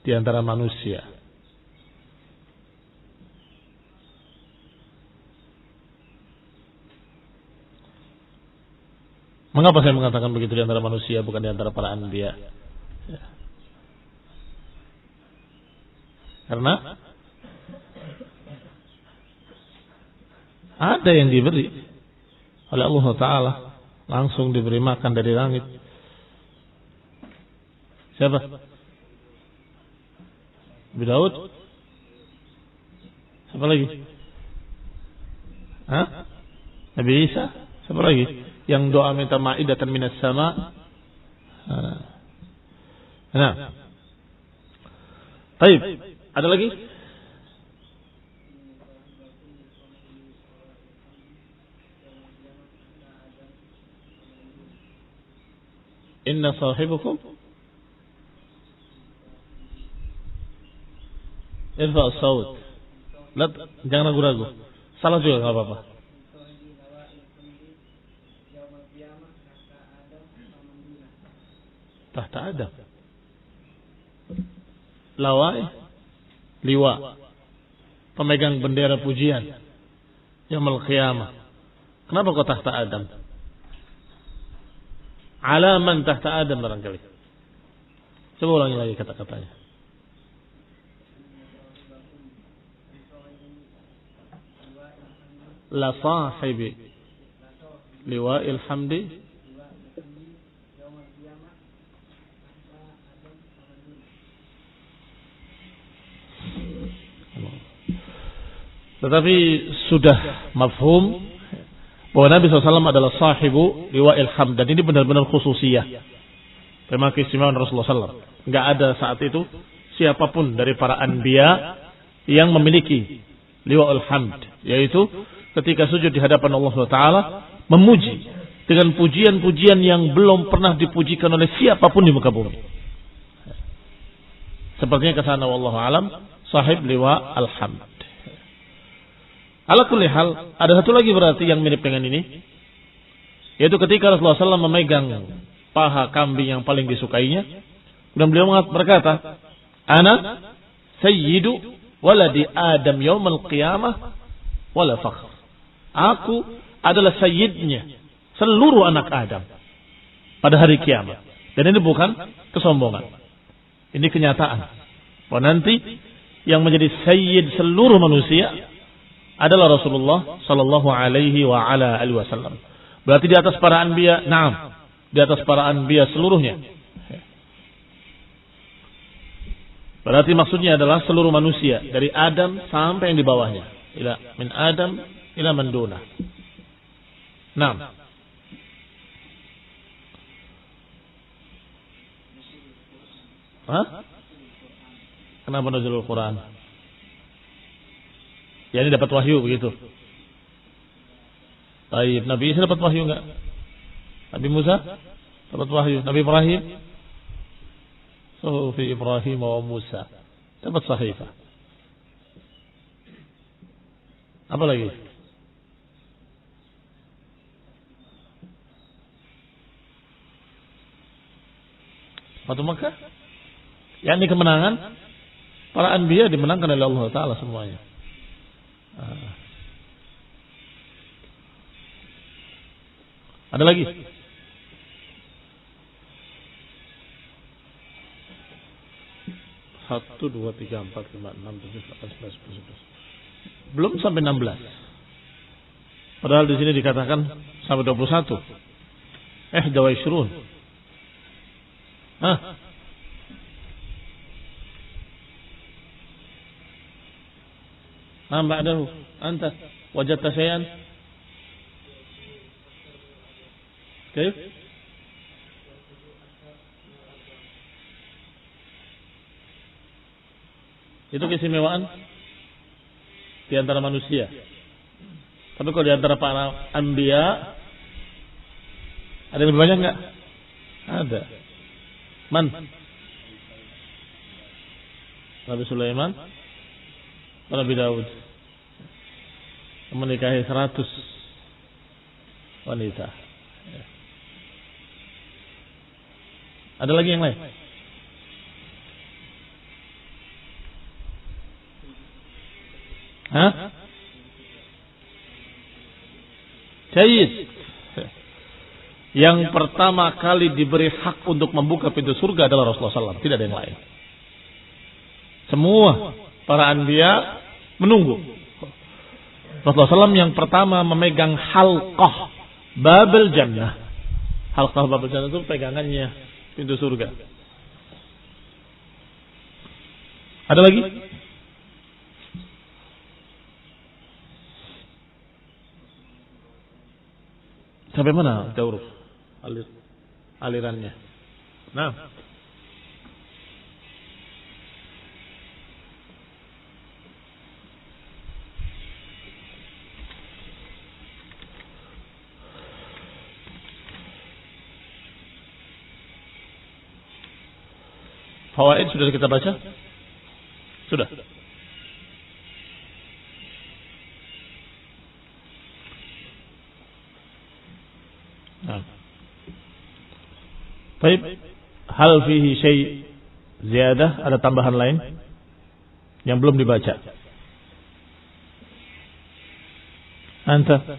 Speaker 1: di antara manusia. Mengapa saya mengatakan begitu di antara manusia, bukan di antara para anbiya? Ya. Karena ada yang diberi oleh Allah Ta'ala, langsung diberi makan dari langit. Siapa? Nabi Daud? Siapa lagi? Nabi Isa? Siapa lagi? Yang doa minta ma'idatan minas sama. Nah. Baik. Ada lagi? Inna sahibukum irfa as-saut. Jangan ragu-ragu. Salah juga enggak apa-apa. Tahta Adam. Lawai, liwa, pemegang bendera pujian yaumul qiyamah. Kenapa kok tahta Adam? Alaman tahta Adam barangkali. Coba ulangi lagi kata-katanya. La sahibi liwa'il hamdi tetapi sudah mafhum bahwa Nabi SAW adalah sahibu liwa'il hamd, dan ini benar-benar khususiyah. Memang keistimewaan Rasulullah SAW. Enggak ada saat itu siapapun dari para anbiya yang memiliki liwa'il hamd, yaitu ketika sujud di hadapan Allah Taala memuji dengan pujian-pujian yang belum pernah dipujikan oleh siapapun di muka bumi. Sepertinya kesana wallahu alam sahib liwa al-hamd. Ala kulli hal, ada satu lagi berarti yang mirip dengan ini, yaitu ketika Rasulullah SAW memegang paha kambing yang paling disukainya, dan beliau berkata, Ana sayyidu waladi Adam yaumal qiyamah wala fakhr. Aku adalah sayyidnya seluruh anak Adam pada hari kiamat. Dan ini bukan kesombongan. Ini kenyataan. Bahwa nanti yang menjadi sayyid seluruh manusia adalah Rasulullah sallallahu alaihi wa ala alihi wasallam. Berarti di atas para anbiya, na'am, di atas para anbiya seluruhnya. Berarti maksudnya adalah seluruh manusia dari Adam sampai yang di bawahnya. Min Adam ila man duna. Naam. Hah? Kenapa nuzulul Quran? Ya ini dapat wahyu begitu. Baik, Nabi Isa dapat wahyu enggak? Nabi Musa dapat wahyu. Nabi Ibrahim, Suhufi Ibrahim wa Musa dapat sahifah. Apa lagi? Fatu Makkah? Yang ini kemenangan para anbiya dimenangkan oleh Allah Ta'ala semuanya. Ada lagi? 1, 2, 3, 4, 5, 6, 7, 8, 9, 10, 11. Belum sampai 16. Padahal di sini dikatakan sampai 21. Dawai syurun. Ba'dahu anta wajadta syai'an? Kayf? Itu keistimewaan di antara manusia. Tapi kalau di antara para anbiya ada yang lebih banyak enggak? Ada. Man? Nabi Sulaiman, Nabi Daud menikahi 100 wanita. Ada lagi yang lain? Jayid. Yang pertama kali diberi hak untuk membuka pintu surga adalah Rasulullah SAW, tidak ada yang lain. Semua para anbiya menunggu. Rasulullah SAW yang pertama memegang halqah Babel Jannah. Halqah Babel Jannah itu pegangannya pintu surga. Ada lagi? Sampai mana Dauruf alirannya? Nah, fawaid sudah kita baca? Sudah. Baik, hal fihi syai' ziyadah, ada tambahan lain yang belum dibaca? Anta?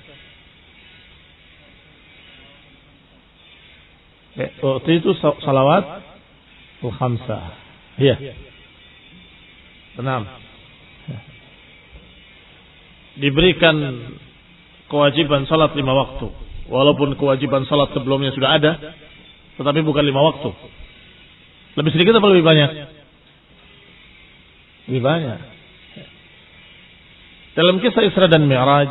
Speaker 1: Waktu itu salawat al-khamsah. Iya. Tenang. Diberikan kewajiban salat 5 waktu. Walaupun kewajiban salat sebelumnya sudah ada, tetapi bukan 5 waktu. Lebih sedikit atau lebih banyak? Lebih banyak. Dalam kisah Isra dan Mi'raj,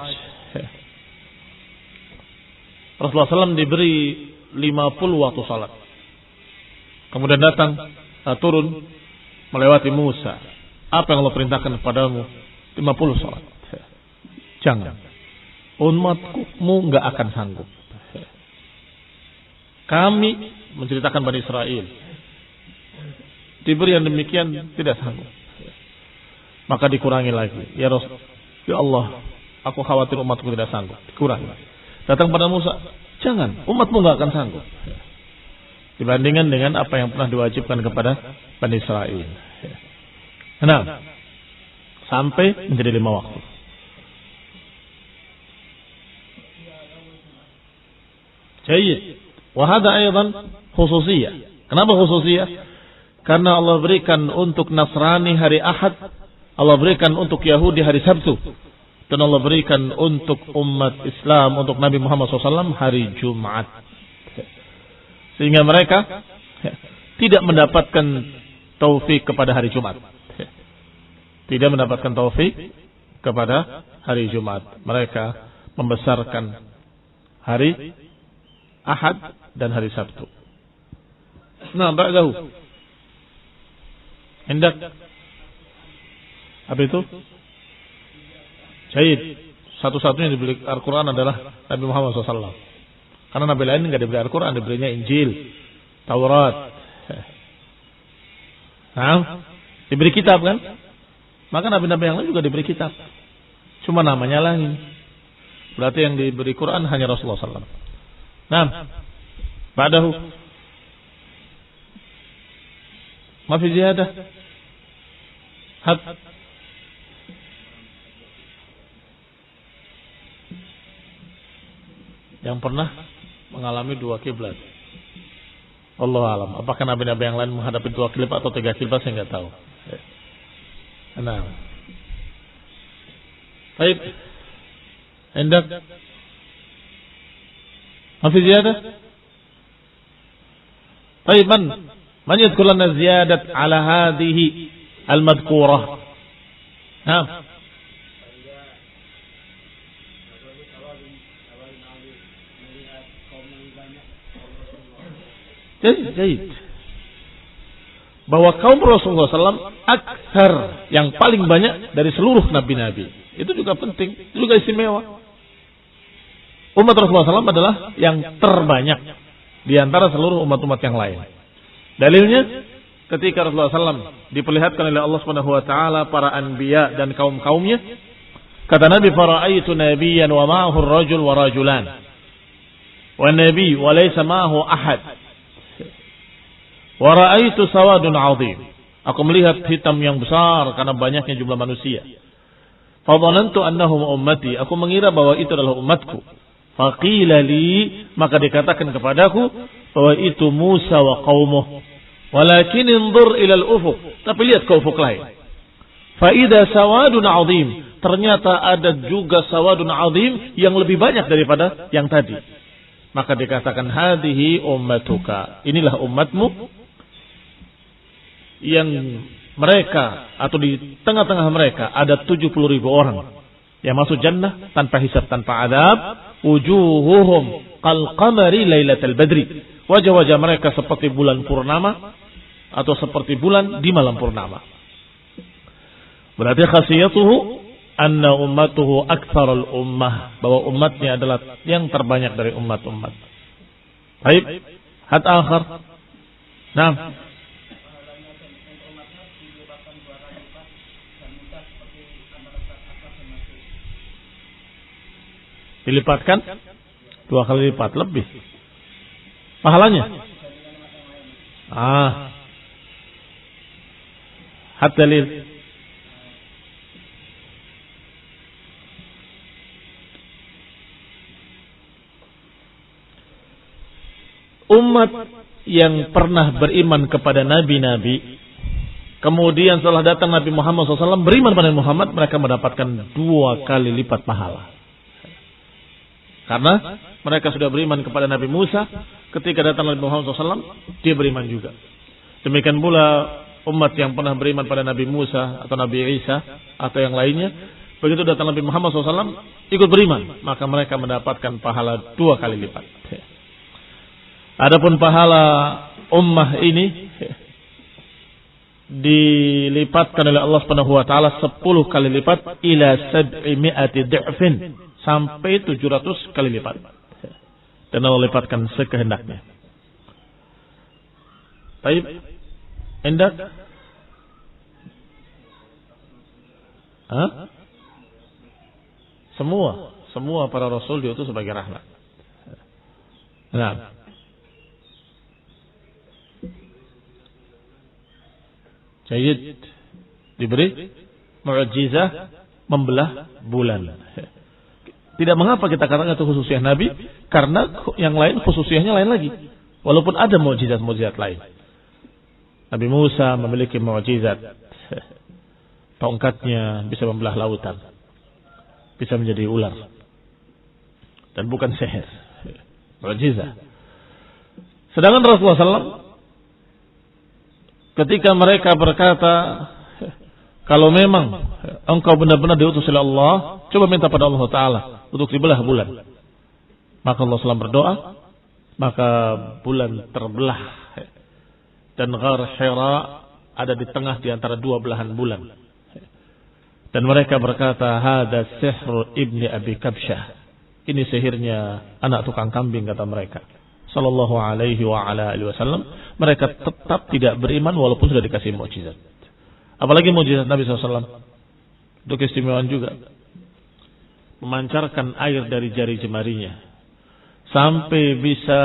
Speaker 1: Rasulullah SAW diberi 50 waktu salat. Kemudian datang, turun, melewati Musa. Apa yang Allah perintahkan kepadamu? 50 salat. Jangan. Umatmu enggak akan sanggup. Kami menceritakan Bani Israel diberi yang demikian tidak sanggup, maka dikurangi lagi. Ya Rasul, ya Allah, aku khawatir umatku tidak sanggup. Dikurangi. Datang pada Musa, jangan, umatmu enggak akan sanggup. Dibandingkan dengan apa yang pernah diwajibkan kepada Bani Israel. Nah, sampai menjadi 5 waktu. Jayyid. Wa hadha aidan khususiyah. Kenapa khususiyah? Karena Allah berikan untuk Nasrani hari Ahad, Allah berikan untuk Yahudi hari Sabtu, dan Allah berikan untuk umat Islam, untuk Nabi Muhammad SAW hari Jumat. Sehingga mereka tidak mendapatkan taufik kepada hari Jumat. Tidak mendapatkan taufik kepada hari Jumat. Mereka membesarkan hari Ahad dan hari Sabtu. Nah, ba'dahu. Hendak. Apa itu? Syahid. Satu-satunya diberi Al-Quran adalah Nabi Muhammad SAW. Karena Nabi lain tidak diberi Al-Quran, diberinya Injil, Taurat. Nah, diberi kitab kan? Maka Nabi-Nabi yang lain juga diberi kitab. Cuma namanya lain. Berarti yang diberi Quran hanya Rasulullah SAW. Nah, ba'dahu. Ma fi ziyadah. Had. Yang pernah mengalami dua kiblat. Allah alam. Apakah nabi-nabi yang lain menghadapi dua kiblat atau tiga kiblat, saya nggak tahu. Nah. Baik. Hendak. Ma fi ziyadah. Baik, man yadhkur lana ziyadat ala hadhihi al-madhkurah. Nah. Jadi bahwa kaum Rasulullah SAW aksar, yang paling banyak dari seluruh nabi-nabi. Itu juga penting, itu juga istimewa. Umat Rasulullah SAW adalah yang terbanyak di antara seluruh umat-umat yang lain. Dalilnya, ketika Rasulullah SAW diperlihatkan oleh Allah Subhanahu Wa Taala para anbiya dan kaum-kaumnya, kata Nabi, "Fara'aitu nabiyyan wa ma'ahu ar-rajul wa rajulan, wa nabi wa laysa ma'ahu ahad. Wa ra'aitu sawadun 'azim." Aku melihat hitam yang besar karena banyaknya jumlah manusia. Fa dhanantu annahum ummati. Aku mengira bahwa itu adalah umatku. Faqila li, maka dikatakan kepadaku bahwa itu Musa wa qaumuh. Walakin inzur ila al-ufuq. Tapi lihat ke ufuk lain. Fa idza sawadun 'azim. Ternyata ada juga sawadun 'azim yang lebih banyak daripada yang tadi. Maka dikatakan hadhihi ummatuka. Inilah umatmu yang mereka atau di tengah-tengah mereka ada 70.000 orang yang masuk jannah tanpa hisab, tanpa adab. Wujuhuhum qal qamari lailatul badri. Wajah-wajah mereka seperti bulan purnama atau seperti bulan di malam purnama. Berarti khasiyatuhu anna ummatuhu aktsarul ummah, bahwa umatnya adalah yang terbanyak dari umat-umat. Baik, had akhar. Nah, dilipatkan 2 kali lipat lebih pahalanya. Had dalil. Umat yang pernah beriman kepada nabi-nabi, kemudian setelah datang Nabi Muhammad SAW beriman pada Muhammad, mereka mendapatkan 2 kali lipat pahala. Karena mereka sudah beriman kepada Nabi Musa, ketika datang Nabi Muhammad SAW, dia beriman juga. Demikian pula umat yang pernah beriman pada Nabi Musa atau Nabi Isa atau yang lainnya, begitu datang Nabi Muhammad SAW, ikut beriman, maka mereka mendapatkan pahala 2 kali lipat. Adapun pahala ummah ini dilipatkan oleh Allah Subhanahu wa taala 10 kali lipat ila 700 dha'fin, sampai 700 kali lipat. Dan Allah lipatkan sekehendaknya. Baik. Hendak? Semua para rasul diutus sebagai rahmat. Nah. Sayyid diberi mukjizah membelah bulan. Tidak mengapa kita katakan itu khususiyah Nabi, karena yang lain khususiyahnya lain lagi. Walaupun ada mukjizat-mukjizat lain. Nabi Musa memiliki mukjizat. Tongkatnya bisa membelah lautan. Bisa menjadi ular. Dan bukan sihir. Mukjizat. Sedangkan Rasulullah SAW, ketika mereka berkata, kalau memang engkau benar-benar diutus oleh Allah, coba minta pada Allah Ta'ala untuk dibelah bulan. Maka Allah SAW berdoa, maka bulan terbelah. Dan Ghar Hira ada di tengah di antara dua belahan bulan. Dan mereka berkata, hada sihru ibni Abi Kabsyah. Ini sihirnya anak tukang kambing, kata mereka. Sallallahu alaihi wa ala alihi wasallam. Mereka tetap tidak beriman walaupun sudah dikasih mukjizat. Apalagi mukjizat Nabi SAW. Itu keistimewaan juga. Memancarkan air dari jari jemarinya. Sampai bisa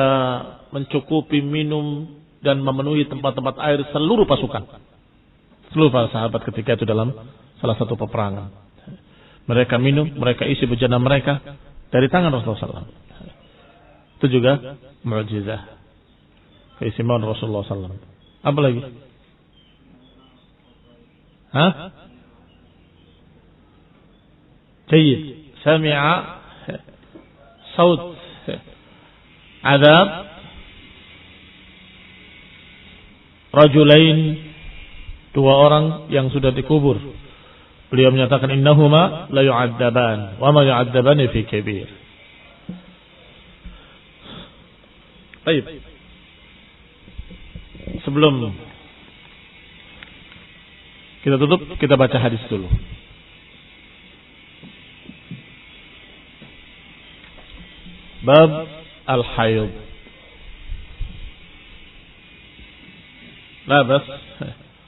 Speaker 1: mencukupi minum dan memenuhi tempat-tempat air seluruh pasukan. Seluruh para sahabat ketika itu dalam salah satu peperangan. Mereka minum, mereka isi bejana mereka dari tangan Rasulullah SAW. Itu juga mukjizat. Keistimewaan Rasulullah SAW. Apa lagi? Hah? Jayyid. Sami'a saut adab rajulain, dua orang yang sudah dikubur. Beliau menyatakan innahuma la yu'adzaban wa ma yu'adzabani fi kabir. Baik. Sebelum kita tutup, kita baca hadis dulu. Bab al-haid. Nah, bas,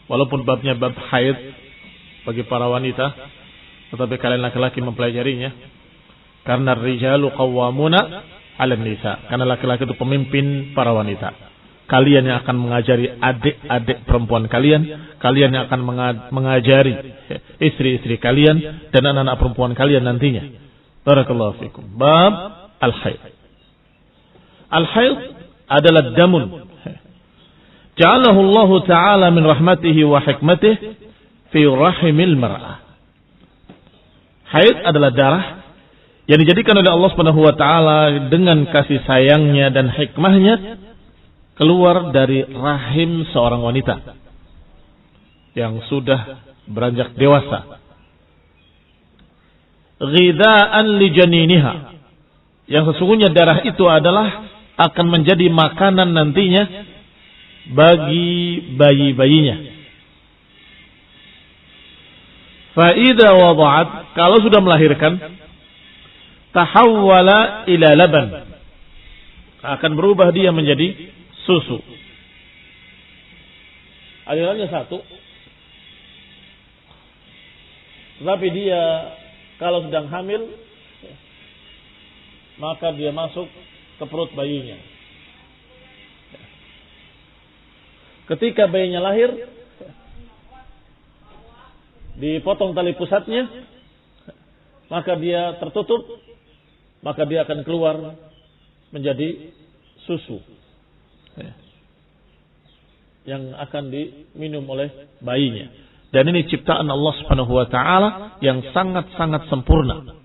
Speaker 1: walaupun babnya bab haid bagi para wanita, tetapi kalian laki-laki mempelajarinya. Karena rijalu qawwamuna 'alan nisa. Karena laki-laki itu pemimpin para wanita. Kalian yang akan mengajari adik-adik perempuan kalian, kalian yang akan mengajari istri-istri kalian dan anak-anak perempuan kalian nantinya. Barakallahu fikum. Bab al-haid. Al-haid adalah damun. Ja'alahu Allah Ta'ala min rahmatihi wa hikmatihi fi rahimil mar'ah. Haid adalah darah yang dijadikan oleh Allah Subhanahu wa taala dengan kasih sayangnya dan hikmahnya keluar dari rahim seorang wanita yang sudah beranjak dewasa. Ghidaan li janiniha, yang sesungguhnya darah itu adalah akan menjadi makanan nantinya bagi bayi-bayinya. Fa idza wada'at, kalau sudah melahirkan, tahawwala ila laban, akan berubah dia menjadi susu. Alirannya satu, tapi dia kalau sedang hamil, maka dia masuk ke perut bayinya. Ketika bayinya lahir, dipotong tali pusatnya, maka dia tertutup, maka dia akan keluar menjadi susu yang akan diminum oleh bayinya. Dan ini ciptaan Allah Subhanahu wa taala yang sangat-sangat sempurna.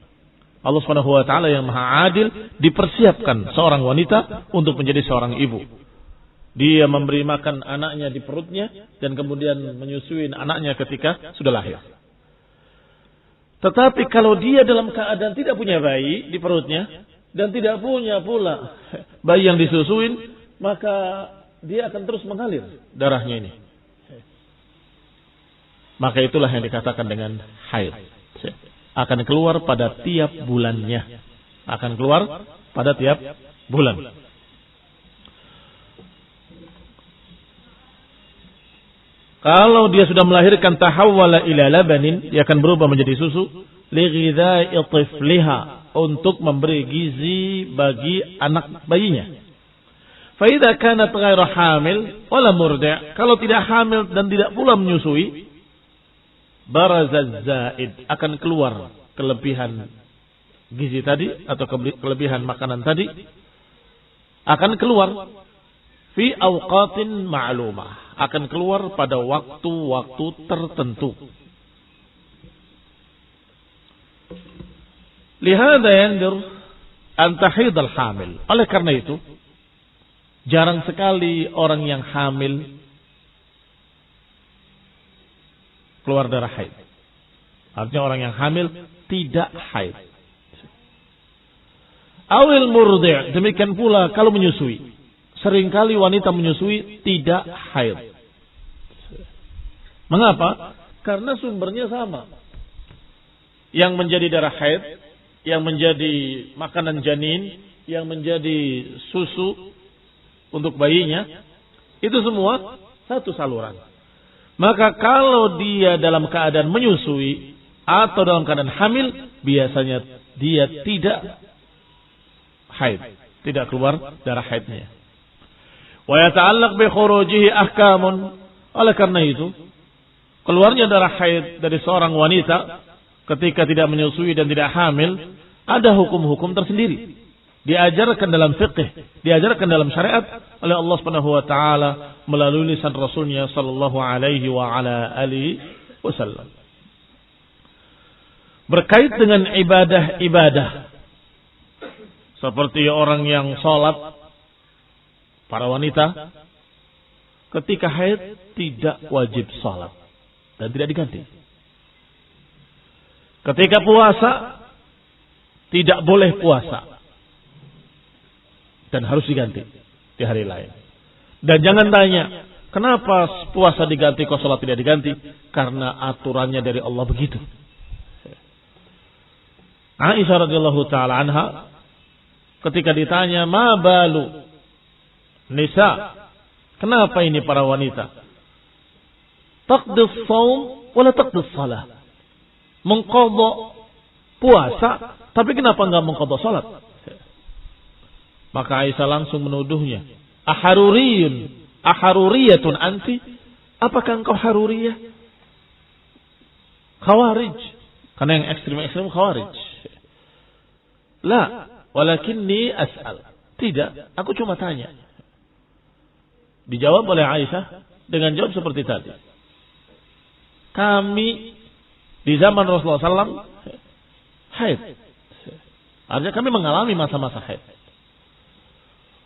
Speaker 1: Allah Subhanahu wa taala yang Maha Adil dipersiapkan seorang wanita untuk menjadi seorang ibu. Dia memberi makan anaknya di perutnya dan kemudian menyusui anaknya ketika sudah lahir. Tetapi kalau dia dalam keadaan tidak punya bayi di perutnya dan tidak punya pula bayi yang disusuin, maka dia akan terus mengalir darahnya ini. Maka itulah yang dikatakan dengan haid. Akan keluar pada tiap bulannya. Akan keluar pada tiap bulan. Kalau dia sudah melahirkan tahawwala ila labanin, dia akan berubah menjadi susu li ghidha'i tifliha, untuk memberi gizi bagi anak bayinya. Fa idza kanat ghairu hamil wala murdi', kalau tidak hamil dan tidak pula menyusui, barazaz zaid, akan keluar kelebihan gizi tadi atau kelebihan makanan tadi akan keluar fi awqatin ma'lumah, akan keluar pada waktu-waktu tertentu. Lihada yandur an tahidal hamil. Oleh karena itu, jarang sekali orang yang hamil keluar darah haid. Artinya orang yang hamil tidak haid. Awil murdi', demikian pula kalau menyusui. Seringkali wanita menyusui tidak haid. Mengapa? Karena sumbernya sama. Yang menjadi darah haid, yang menjadi makanan janin, yang menjadi susu untuk bayinya, itu semua satu saluran. Maka kalau dia dalam keadaan menyusui atau dalam keadaan hamil, biasanya dia tidak haid, tidak keluar darah haidnya. Wa yata'allaq bi khurujihi ahkamun. Oleh karena itu, keluarnya darah haid dari seorang wanita ketika tidak menyusui dan tidak hamil ada hukum-hukum tersendiri. Diajarkan dalam fiqh, diajarkan dalam syariat oleh Allah Subhanahu wa taala melalui lisan Rasulnya sallallahu alaihi wa ala alihi wasallam. Berkait dengan ibadah-ibadah seperti orang yang sholat, para wanita ketika haid tidak wajib sholat dan tidak diganti. Ketika puasa tidak boleh puasa dan harus diganti di hari lain. Dan jangan tanya, kenapa puasa diganti kok sholat tidak diganti? Karena aturannya dari Allah begitu. Aisyah radhiyallahu taala anha ketika ditanya, "Ma balu nisa?" Kenapa ini para wanita? Taqdis shaum wala taqdis shalah. Mengqadha puasa, tapi kenapa enggak mengqadha salat? Maka Aisyah langsung menuduhnya, aharuriyatun anti? Apakah engkau haruriyah? Khawarij. Karena yang ekstrim-ekstrim khawarij. La, walakinni as'al. Tidak, aku cuma tanya. Dijawab oleh Aisyah dengan jawab seperti tadi. Kami di zaman Rasulullah SAW haid. Artinya kami mengalami masa-masa haid.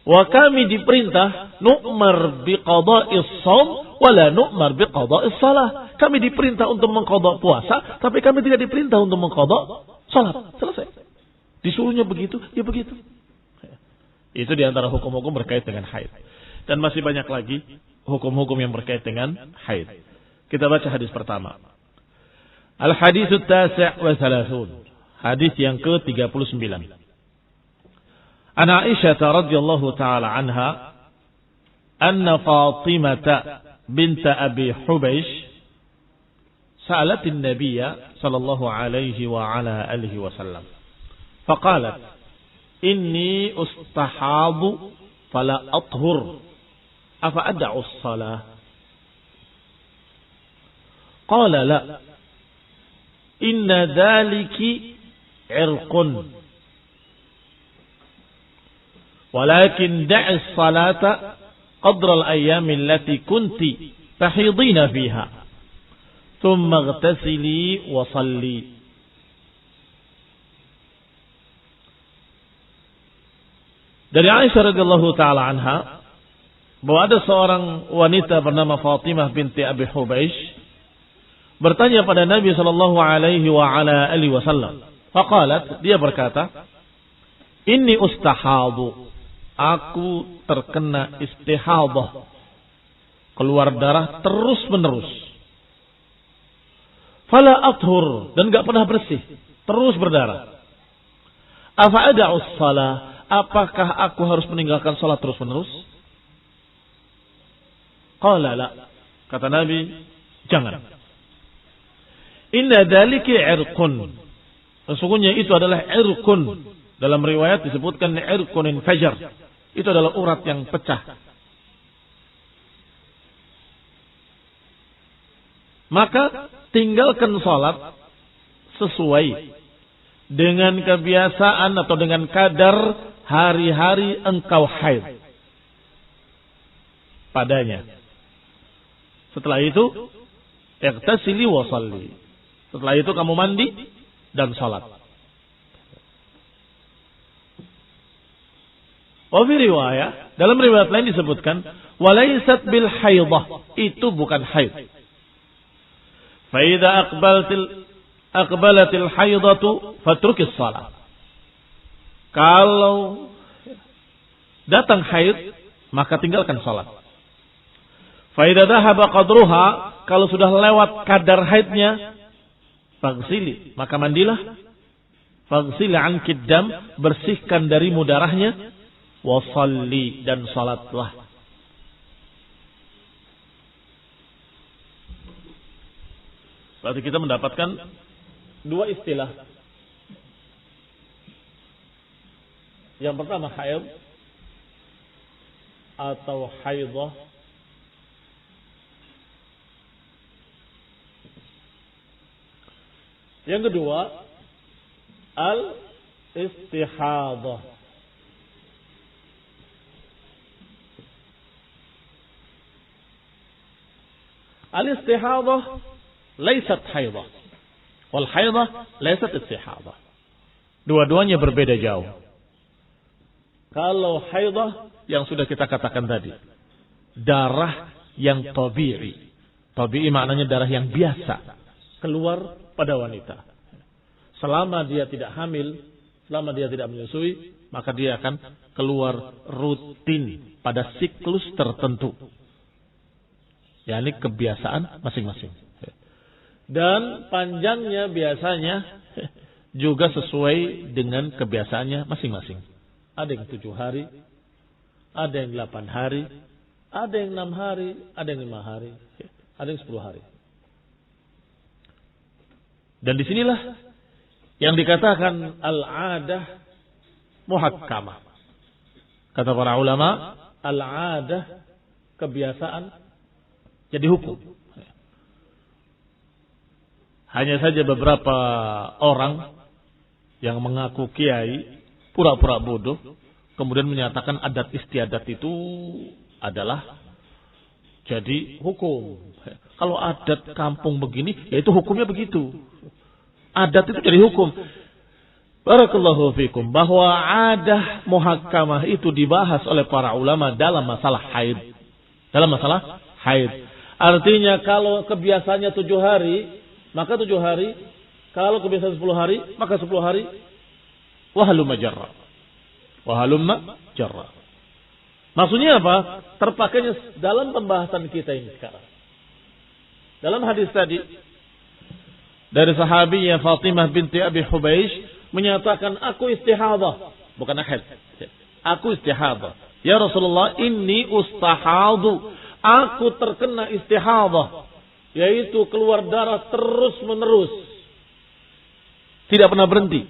Speaker 1: Wa kami diperintah nu'mar biqada'is shaum wala nu'mar biqada'is shalah. Kami diperintah untuk mengqada puasa, tapi kami tidak diperintah untuk mengqada salat. Selesai. Disuruhnya begitu, ya begitu. Itu diantara hukum-hukum berkait dengan haid. Dan masih banyak lagi hukum-hukum yang berkait dengan haid. Kita baca hadis pertama. Al-haditsu at-tasi' wa thalathun. Hadis yang ke-39. An Aisyah radhiyallahu taala anha anna Fatimah bint Abi Hubaysh sa'alat an-nabiy sallallahu alaihi wa ala alihi wasallam. Faqalat inni ustahadu fala athhur afa ad'u as-salah. Qala la inna dhaliki irqun walakin da'i as-salata qadra al-ayyam allati kunti tahidina fiha thumma ightasili wa salli. Dari Aisyah radhiyallahu taala anha bahwa ada seorang wanita bernama Fatimah binti Abi Hubaysh bertanya pada Nabi sallallahu alaihi wa ala alihi wasallam. Faqalat, dia berkata, "Inni ustahadu." Aku terkena istihadah. Keluar darah terus-menerus. Fala athhur, dan enggak pernah bersih, terus berdarah. Afa ad'u shalah? Apakah aku harus meninggalkan salat terus-menerus? Qala la. Kata Nabi, jangan. Inna dzalika irqun. Sesungguhnya itu adalah irqun. Dalam riwayat disebutkan irqun fajar. Itu adalah urat yang pecah. Maka tinggalkan salat sesuai dengan kebiasaan atau dengan kadar hari-hari engkau haid padanya. Setelah itu, ightasili wa shalli. Setelah itu kamu mandi dan salat. Wa fi riwayah, dalam riwayat lain disebutkan, walaysat bil haidah, itu bukan haid. Fa idza aqbalatil haidatu fatrukis salat. Kalau datang haid, maka tinggalkan salat. Fa idza dhahaba qadruha, kalau sudah lewat kadar haidnya, faghsili, maka mandilah. Faghsili anki dam, bersihkan darimu darahnya. Wa shalli, dan salatlah. Berarti kita mendapatkan dua istilah. Yang pertama haid atau haidah. Yang kedua al-istihadah. Al-istihadah laysat haidah. Wal haidah laysat istihadah. Dua-duanya berbeda jauh. Kalau haidah yang sudah kita katakan tadi, darah yang tabi'i. Tabi'i maknanya darah yang biasa keluar pada wanita. Selama dia tidak hamil, selama dia tidak menyusui, maka dia akan keluar rutin pada siklus tertentu. yakni kebiasaan masing-masing. Dan panjangnya biasanya juga sesuai dengan kebiasaannya masing-masing. Ada yang 7 hari, ada yang 8 hari, ada yang 6 hari, ada yang 5 hari, ada yang 10 hari. Dan disinilah yang dikatakan al-adah muhakkamah. Kata para ulama, al-adah kebiasaan jadi hukum. Hanya saja beberapa orang yang mengaku kiai pura-pura bodoh kemudian menyatakan adat istiadat itu adalah jadi hukum. Kalau adat kampung begini, ya itu hukumnya begitu. Adat itu jadi hukum. Barakallahu fikum, bahwa adah muhakkamah itu dibahas oleh para ulama dalam masalah haid. Dalam masalah haid. Artinya kalau kebiasaannya 7 hari, maka 7 hari. Kalau kebiasaan 10 hari, maka 10 hari. Wahalumma jarra. Wahalumma jarra. Maksudnya apa? Terpakainya dalam pembahasan kita ini sekarang. Dalam hadis tadi, dari sahabiyah Fatimah binti Abi Hubaish menyatakan, aku istihadah, bukan haid. Aku istihadah. Ya Rasulullah, inni ustahadu. Aku terkena istihadah, yaitu keluar darah terus menerus, tidak pernah berhenti.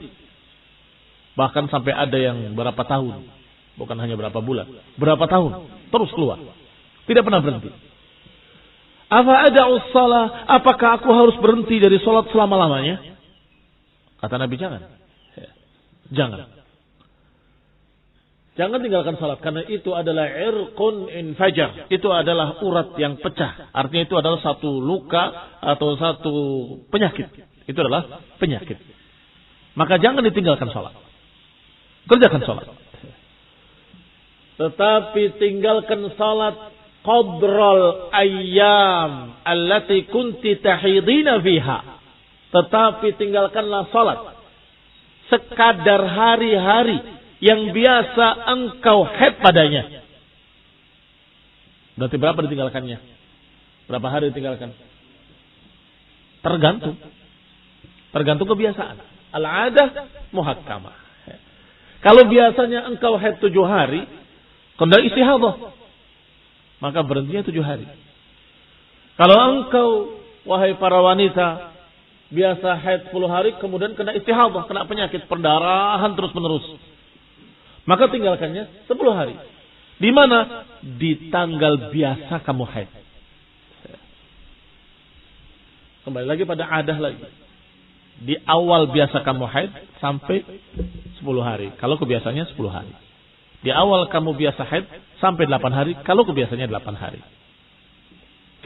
Speaker 1: Bahkan sampai ada yang berapa tahun, bukan hanya berapa bulan, berapa tahun terus keluar, tidak pernah berhenti. Apa ada'us shalah? Apakah aku harus berhenti dari salat selama-lamanya? Kata Nabi, jangan. Jangan tinggalkan salat, karena itu adalah irqun infajar. Itu adalah urat yang pecah. Artinya itu adalah satu luka atau satu penyakit. Itu adalah penyakit. Maka jangan ditinggalkan salat. Kerjakan salat. Tetapi tinggalkan salat qadral ayyam allati kunti tahidina fiha. Tetapi tinggalkanlah salat sekadar hari-hari yang biasa engkau haid padanya. Berarti berapa ditinggalkannya? Berapa hari ditinggalkan? Tergantung kebiasaan. Al-adah muhakkamah. Kalau biasanya engkau haid 7 hari, kena istihadah, maka berhentinya 7 hari. Kalau engkau, wahai para wanita, biasa haid 10 hari, kemudian kena istihadah, kena penyakit perdarahan terus menerus, maka tinggalkannya 10 hari. Di mana? Di tanggal biasa kamu haid. Kembali lagi pada adah lagi. Di awal biasa kamu haid sampai 10 hari. Kalau kebiasaannya 10 hari. Di awal kamu biasa haid sampai 8 hari. Kalau kebiasaannya 8 hari.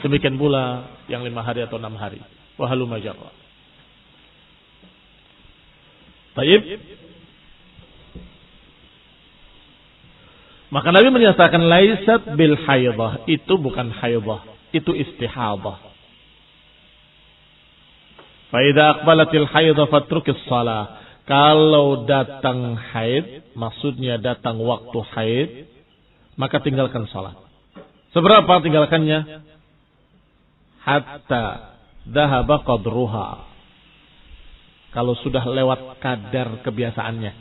Speaker 1: Demikian pula yang 5 hari atau 6 hari. Wahalu majarrah. Baik. Maka Nabi menyatakan laisat bil haidah. Itu bukan haidah. Itu istihadah. Fa idza aqbalatil haidah fatrukis shalah. Kalau datang haid, maksudnya datang waktu haid, maka tinggalkan salat. Seberapa tinggalkannya? Hatta dhahaba qadruha. Kalau sudah lewat kadar kebiasaannya.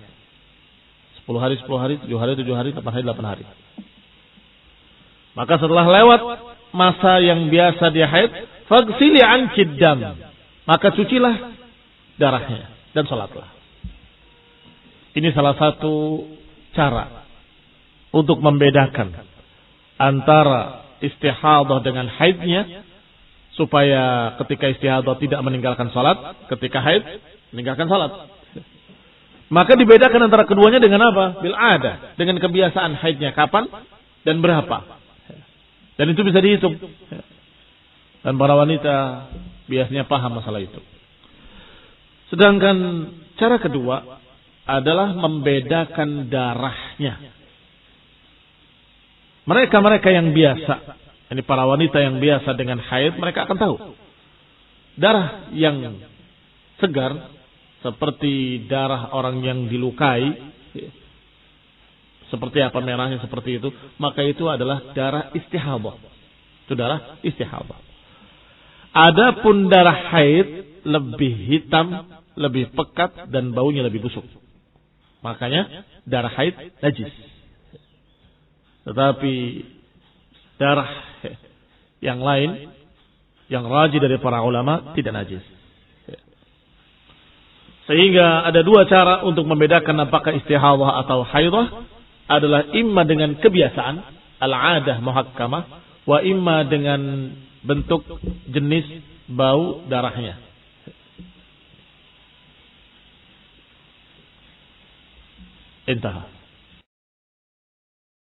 Speaker 1: 10 hari, 10 hari, 7 hari, 7 hari, 8 hari, 8 hari. Maka setelah lewat masa yang biasa dia haid, faghsili anki dam. Maka cucilah darahnya dan salatlah. Ini salah satu cara untuk membedakan antara istihadah dengan haidnya, supaya ketika istihadah tidak meninggalkan salat, ketika haid meninggalkan salat. Maka dibedakan antara keduanya dengan apa? Bil adah, dengan kebiasaan haidnya kapan dan berapa. Dan itu bisa dihitung. Dan para wanita biasanya paham masalah itu. Sedangkan cara kedua adalah membedakan darahnya. Mereka-mereka yang biasa, ini para wanita yang biasa dengan haid, mereka akan tahu. Darah yang segar, seperti darah orang yang dilukai, seperti apa merahnya seperti itu, maka itu adalah darah istihadah. Itu darah istihadah. Adapun darah haid lebih hitam, lebih pekat dan baunya lebih busuk. Makanya darah haid najis. Tetapi darah yang lain yang rajih dari para ulama tidak najis. Sehingga ada dua cara untuk membedakan apakah istihadah atau haidah, adalah imma dengan kebiasaan al-adah muhakkamah, wa imma dengan bentuk jenis bau darahnya. Intah.